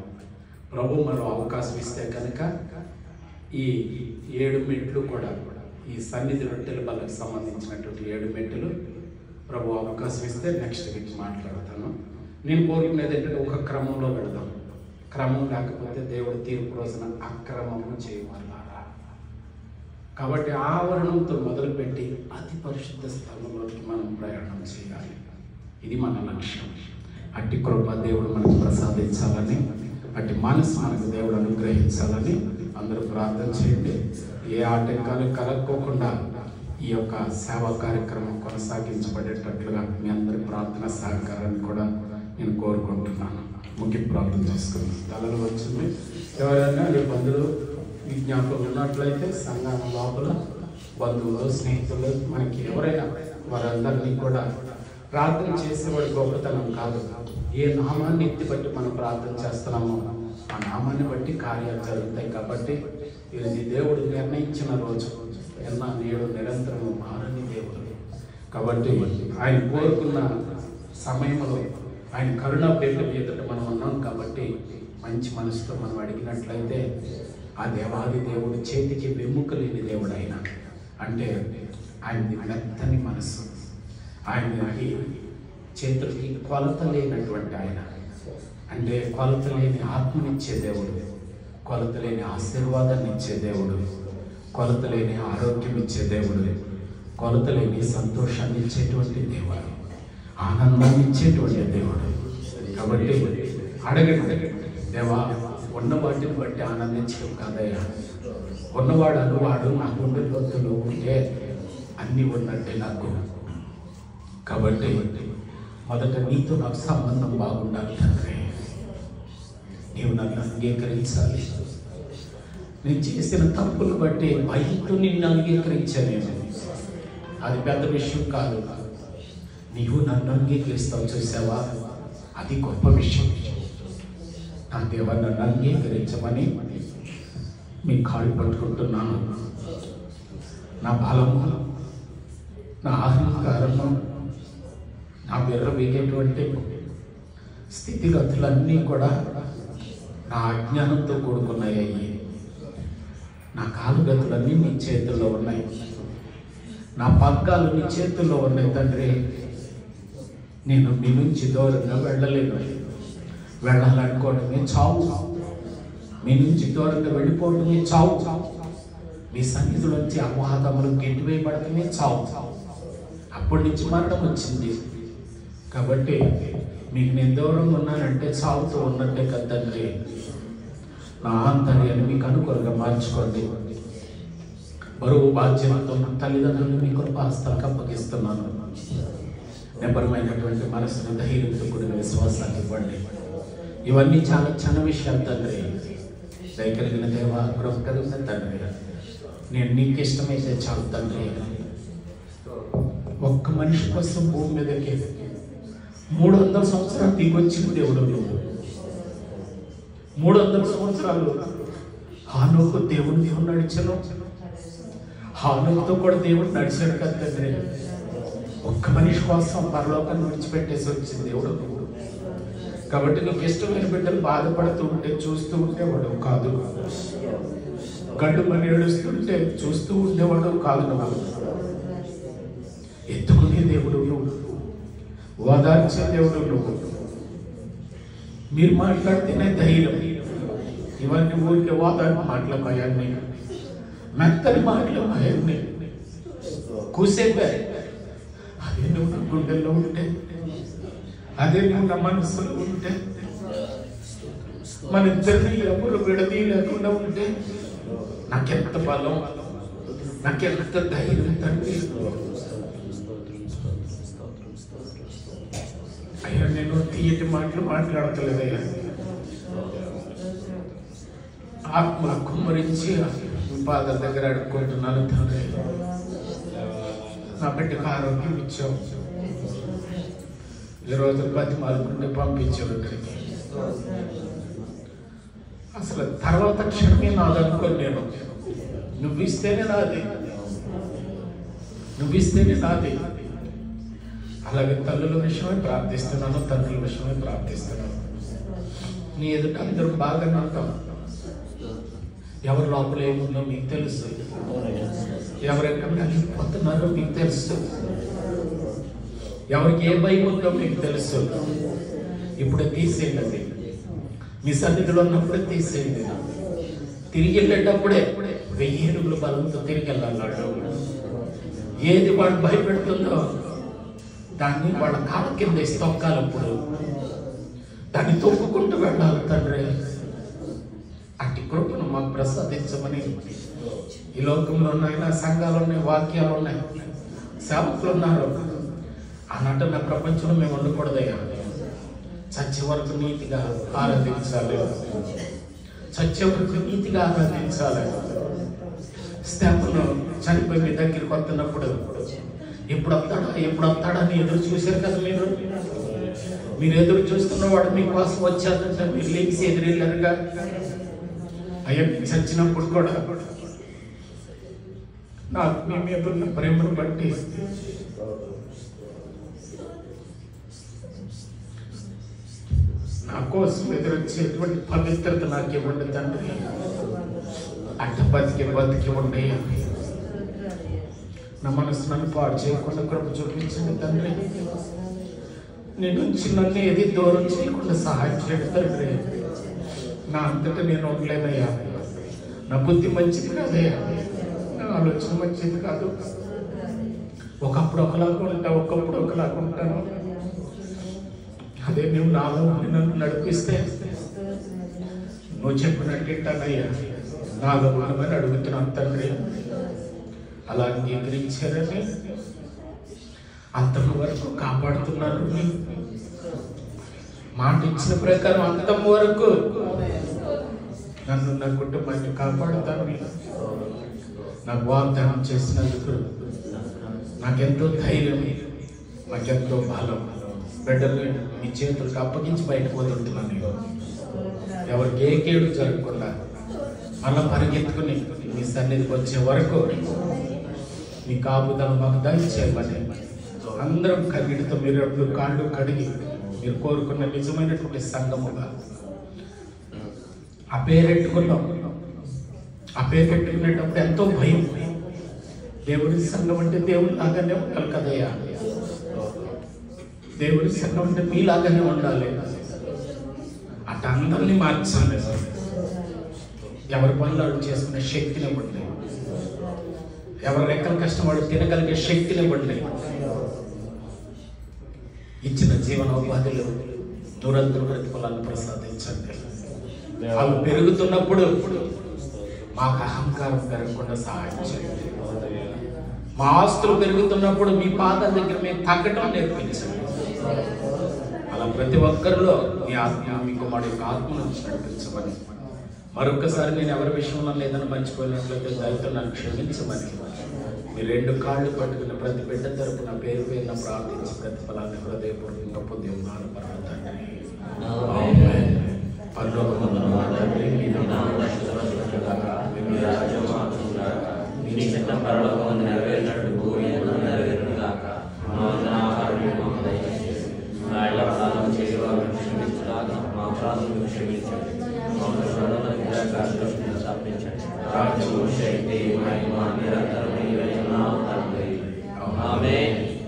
ప్రభు మరో అవకాశం ఇస్తే కనుక ఈ 7 మెట్లు కూడా ఈ సన్నిధి రొట్టెల బలకు సంబంధించినటువంటి 7 మెట్లు ప్రభు అవకాశం ఇస్తే నెక్స్ట్ వీక్ మాట్లాడతాను. నేను కోరుకునేది ఏంటంటే ఒక క్రమంలో వెళదాం. క్రమం లేకపోతే దేవుడు తీర్పు రోజున అక్రమము చేయమన్నారా. కాబట్టి ఆవరణంతో మొదలుపెట్టి అతి పరిశుద్ధ స్థలంలోకి మనం ప్రయాణం చేయాలి. ఇది మన లక్ష్యం. అట్టి కృప దేవుడు మనకు ప్రసాదించాలని, అట్టి మనసు మనకు దేవుడు అనుగ్రహించాలని అందరూ ప్రార్థన చేయండి. ఏ ఆటంకాలు కలగకోకుండా ఈ యొక్క సేవా కార్యక్రమం కొనసాగించబడేటట్లుగా మీ అందరి ప్రార్థన సహకారాన్ని కూడా నేను కోరుకుంటున్నాను. ముఖ్య ప్రార్థన చేసుకున్నాను. తలలు వచ్చింది. ఎవరైనా మీ బంధువులు విజ్ఞాపకులు ఉన్నట్లయితే సంఘం లోపల బంధువులు స్నేహితులు మనకి ఎవరైనా వారందరినీ కూడా ప్రార్థన చేసేవాడి గొప్పతనం కాదు. ఏ నామాన్ని ఎత్తి బట్టి మనం ప్రార్థన చేస్తున్నామో ఆ నామాన్ని బట్టి కార్యాలు జరుగుతాయి. కాబట్టి ఇది దేవుడు నిర్ణయించిన రోజు, ఎన్న నేడు నిరంతరం మారని దేవుడు. కాబట్టి ఆయన కోరుకున్న సమయంలో ఆయన కరుణ పేరు ఎదుట మనం ఉన్నాం. కాబట్టి మంచి మనసుతో మనం అడిగినట్లయితే ఆ దేవాది దేవుడు చేతికి వెమ్ముక లేని దేవుడు ఆయన. అంటే ఆయనది మెత్తని మనసు, ఆయనకి చేతులకి కొలత లేనటువంటి ఆయన. అంటే కొలత లేని ఆత్మనిచ్చే దేవుడు, కొలత లేని ఆశీర్వాదాన్ని ఇచ్చే దేవుడు, కొలత లేని ఆరోగ్యం ఇచ్చే దేవుడు, కొలత లేని సంతోషాన్ని ఇచ్చేటువంటి దేవుడు, ఆనందాన్ని ఇచ్చేటువంటి దేవుడు. కాబట్టి అడగండి, దేవా ఉన్న వాటిని బట్టి ఆనందించడం కాదయ్యా. ఉన్నవాడు అనువాడు నా గుండె లోతులో ఉంటే అన్నీ ఉన్నట్టే నాకు. కాబట్టి మొదట నీతో నాకు సంబంధం బాగుండాలి తండ్రి. నీవు నన్ను అంగీకరించాలి. నేను చేసిన తప్పులు బట్టి భయంతో నిన్ను అంగీకరించాను. అది పెద్ద విషయం కాదు. నీవు నన్ను అంగీకరిస్తావు చూసావా, అది గొప్ప విషయం. నా దేవా, నన్ను అంగీకరించమని మీ కాళ్ళు పట్టుకుంటున్నాను. నా బలము, నా అహంకారము, నా విర్రవీగేటువంటి స్థితిగతులన్నీ కూడా నా అజ్ఞానంతో కూడుకున్నాయి. నా కాలుగతులన్నీ నీ చేతుల్లో ఉన్నాయి. నా పగ్గాలు నీ చేతుల్లో ఉన్నాయి తండ్రి. నేను మీ నుంచి దూరంగా వెళ్ళలేను. వెళ్ళాలనుకోవడమే చావు. మీ నుంచి దూరంగా వెళ్ళిపోవడమే చావు. మీ సన్నిధిలోంచి అపవాదములు గెంటివేయబడటమే చావు. అప్పటి నుంచి మరణం వచ్చింది. కాబట్టి మీకు నేను దూరంగా ఉన్నానంటే చావుతో ఉన్నట్టే కదా తండ్రి. నా ఆంతర్యాన్ని మీకు అనుకూలంగా మార్చుకోండి. బరువు బాధ్యతతో నా తల్లిదండ్రులు మీ కృపాహస్తాలకు అప్పగిస్తున్నాను. నెబ్బరమైనటువంటి మనసును, ధైర్యంతో కూడిన విశ్వాసాన్ని ఇవ్వండి. ఇవన్నీ చాలా చిన్న విషయాలు తండ్రి. దయగలిగిన దేవా, కృప కలిగిన తండ్రి, నేను నీకు ఇష్టమైతే చాలు తండ్రి. ఒక్క మనిషి కోసం భూమి మీదకి 300 సంవత్సరాలు దిగొచ్చిన దేవుడు నువ్వు. 300 సంవత్సరాలు హానోకు దేవుడు నడిచాను. హానోకుతో కూడా దేవుడు నడిచాడు కదా తండ్రి. ఒక్క మనిషి కోసం పరలోకాన్ని విడిచిపెట్టేసి వచ్చింది దేవుడు నువ్వు. కాబట్టి నీకు ఇష్టమైన బిడ్డలు బాధపడుతూ ఉంటే చూస్తూ ఉండేవాడు కాదు. గడ్డు మని ఏడుస్తుంటే చూస్తూ ఉండేవాడు కాదు. నువ్వు ఎత్తుకునే దేవుడు నువ్వు, ఓదార్చే దేవుడు నువ్వు. మీరు మాట్లాడితేనే ధైర్యం. ఇవన్నీ ఊరికే ఓదార్పు మాటల భయాన్ని, మెత్తని మాటల భయాన్ని కూసేపే. అదే నువ్వు నా గుండెల్లో ఉంటే, అదే నువ్వు నా మనసులో ఉంటే, మన ఇద్దరిని ఎవరు విడదీయలేకుండా ఉంటే నాకెంత బలం, నాకెంత ధైర్యం తండ్రి. అయ్యా, నేను తీయటి మాటలు మాట్లాడతలేదయ్యా. ఆత్మ కుమ్మరించి పాదల దగ్గర అడుక్కుంటున్నాను తండ్రి. నా బిడ్డకు ఆరోగ్యం ఇచ్చావు. ఈరోజు 10 మాలకుంటే పంపించావు ఇక్కడికి. అసలు తర్వాత క్షణమే నాదనుకోని నేను. నువ్విస్తేనే నాది, నువ్విస్తేనే నాది. అలాగే తల్లుల విషయమే ప్రార్థిస్తున్నాను, తండ్రుల విషయమే ప్రార్థిస్తున్నాను. నీ ఎదుట అందరూ బాగా నడతాం. ఎవరి లోపల ఏముందో మీకు తెలుసు, ఎవరెక్కడ నలిగిపోతున్నారో మీకు తెలుసు, ఎవరికి ఏ భయం ఉందో మీకు తెలుసు. ఇప్పుడే తీసేయండి. మీ సన్నిధిలో ఉన్నప్పుడే తీసేయండి. తిరిగి వెళ్ళేటప్పుడే 1000 ఏనుగుల బలంతో తిరిగి వెళ్ళాడు. ఏది వాడు భయపెడుతుందో దాన్ని వాళ్ళ కాళ్ళ కింద వేసి తొక్కాలప్పుడు దాన్ని తొక్కుకుంటూ వెళ్ళాలి తండ్రి. అట్టి కృపను మాకు ప్రసాదించమని. ఈ లోకంలో ఉన్నాయినా సంఘాలు ఉన్నాయి, వాక్యాలు ఉన్నాయి, సేవకులు ఉన్నారు. అన్నట్టు నా ప్రపంచంలో మేము ఉండకూడదయ్యా. చచ్చే వరకు నీతిగా ఆరాధించాలి, చచ్చే వరకు నీతిగా ఆరాధించాలి. స్తెఫను చనిపోయి మీ దగ్గరికి వస్తున్నప్పుడు ఎప్పుడు వస్తాడా అని ఎదురు చూశారు కదా మీరు. మీరు ఎదురు చూస్తున్నవాడు మీకోసం వచ్చారంటే మీరు లేచి ఎదురెళ్ళారుగా. అయ్యా, చచ్చినప్పుడు కూడా నాకు మీ మీద ఉన్న ప్రేమను బట్టి నా కోసం ఎదురొచ్చేటువంటి పవిత్రత నాకు ఇవ్వండి తండ్రి. అట్ట బతికి ఉండే నా మనసు నన్ను పాడు చేయకుండా కృప చూపించండి తండ్రి. నీ నుంచి నన్ను ఏది దూరం చేయకుండా సహాయం చేయండి తండ్రి. నా అంతటా నేను ఉండలేదయ్యా. నా బుద్ధి మంచిది కాదయ్యా, నా ఆలోచన మంచిది కాదు. ఒకప్పుడు ఒకలాగా ఉంటా, ఒకప్పుడు ఒకలాగా ఉంటాను. అదే నువ్వు నాలో నన్ను నడిపిస్తే నువ్వు చెప్పినట్టేనయ్యా నాలో ఉండమని అడుగుతున్నాను తండ్రి. అలా అంగీకరించారని అంతకు వరకు కాపాడుతున్నారు. మాట ఇచ్చిన ప్రకారం అంతం వరకు నన్ను నా కుటుంబాన్ని కాపాడుతాను. నాకు వాగ్దానం చేసినందుకు నాకెంతో ధైర్యం, నాకెంతో బలం. బిడ్డలు మీ చేతులకు అప్పగించి బయటకు వదులుతున్నాను. ఎవరికి ఏ కేడు జరగకుండా మళ్ళా పరిగెత్తుకుని మీ సన్నిధికి వచ్చే వరకు మీ కాపుదల మాకు దయచేయమని అందరం కడిగిడితో మీరు రెండు కాళ్ళు కడిగి మీరు కోరుకున్న నిజమైనటువంటి సంఘముగా ఆ పేరెట్టుకున్నాం. ఆ పేరు పెట్టుకునేటప్పుడు ఎంతో భయం. దేవుడి సంఘం అంటే దేవుడి లాగానే ఉండాలి కదయ్యా, దేవుడి సంఘం అంటే మీలాగానే ఉండాలి. అటు అందరినీ మార్చాలి. ఎవరి పనులు చేసుకునే శక్తిని ఇవ్వండి, ఎవరి రెక్కల కష్టం వాడు తినగలిగే శక్తిని ఇవ్వండి. ఇచ్చిన జీవనోపాధిలో దూరంతో ప్రతిఫలాన్ని ప్రసాదించండి. అవి పెరుగుతున్నప్పుడు మాకు అహంకారం పెరగకుండా సహాయం చేయండి. మా ఆస్తులు పెరుగుతున్నప్పుడు మీ పాదాల దగ్గర మేము తగ్గడం నేర్పించండి. అలా ప్రతి ఒక్కరిలో మీ ఆత్మ, మీ కుమారుడు యొక్క ఆత్మను నడిపించమని మరొకసారి నేను ఎవరి విషయంలో ఏదైనా మర్చిపోయినట్లయితే దయతో నన్ను క్షమించమని మీ రెండు కాళ్ళు పట్టుకున్న ప్రతి బిడ్డ తరపున పేరు పేరున ప్రార్థించి ప్రతిఫలాన్ని హృదయపూర్వకంగా పొంది ఉన్నాను.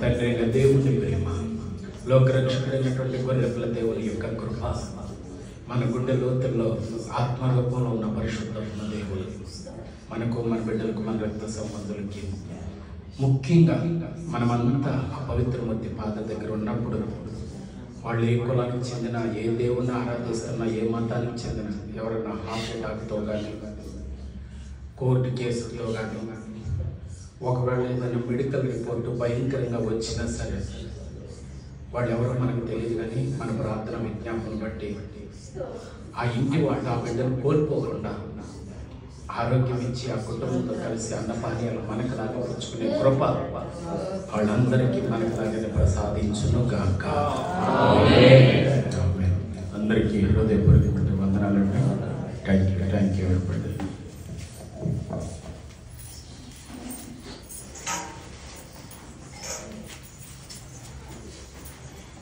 తండ్రి దేవుని ప్రేమ, లోకరక్షకుడైనటువంటి గొర్రెపిల్ల దేవుని యొక్క కృప, మన గుండె లోతుల్లో ఆత్మరూపంలో ఉన్న పరిశుద్ధమైన దేవుడు మనకు, మన బిడ్డలకు, మన రక్త సంబంధులకి, ముఖ్యంగా మనమంతా ఆ పవిత్రమూర్తి పాద దగ్గర ఉన్నప్పుడు వాళ్ళు ఏ కులానికి చెందిన, ఏ దేవుని ఆరాధిస్తున్నా, ఏ మతానికి చెందిన ఎవరైనా హార్ట్ అటాక్తో కానీ, కోర్టు కేసుతో కానీ, ఒకవేళ ఏదైనా మెడికల్ రిపోర్టు భయంకరంగా వచ్చినా సరే వాళ్ళు ఎవరో మనకు తెలియదు, కానీ మన ప్రార్థన విజ్ఞాపన బట్టి ఆ ఇంటి వాళ్ళు ఆ బిడ్డను కోల్పోకుండా ఆరోగ్యం ఇచ్చి ఆ కుటుంబంతో కలిసి అన్నపానీయాలు మనకు లాగా పుచ్చుకునే కృప వాళ్ళందరికీ మనకు లాగానే ప్రసాదించును గాక.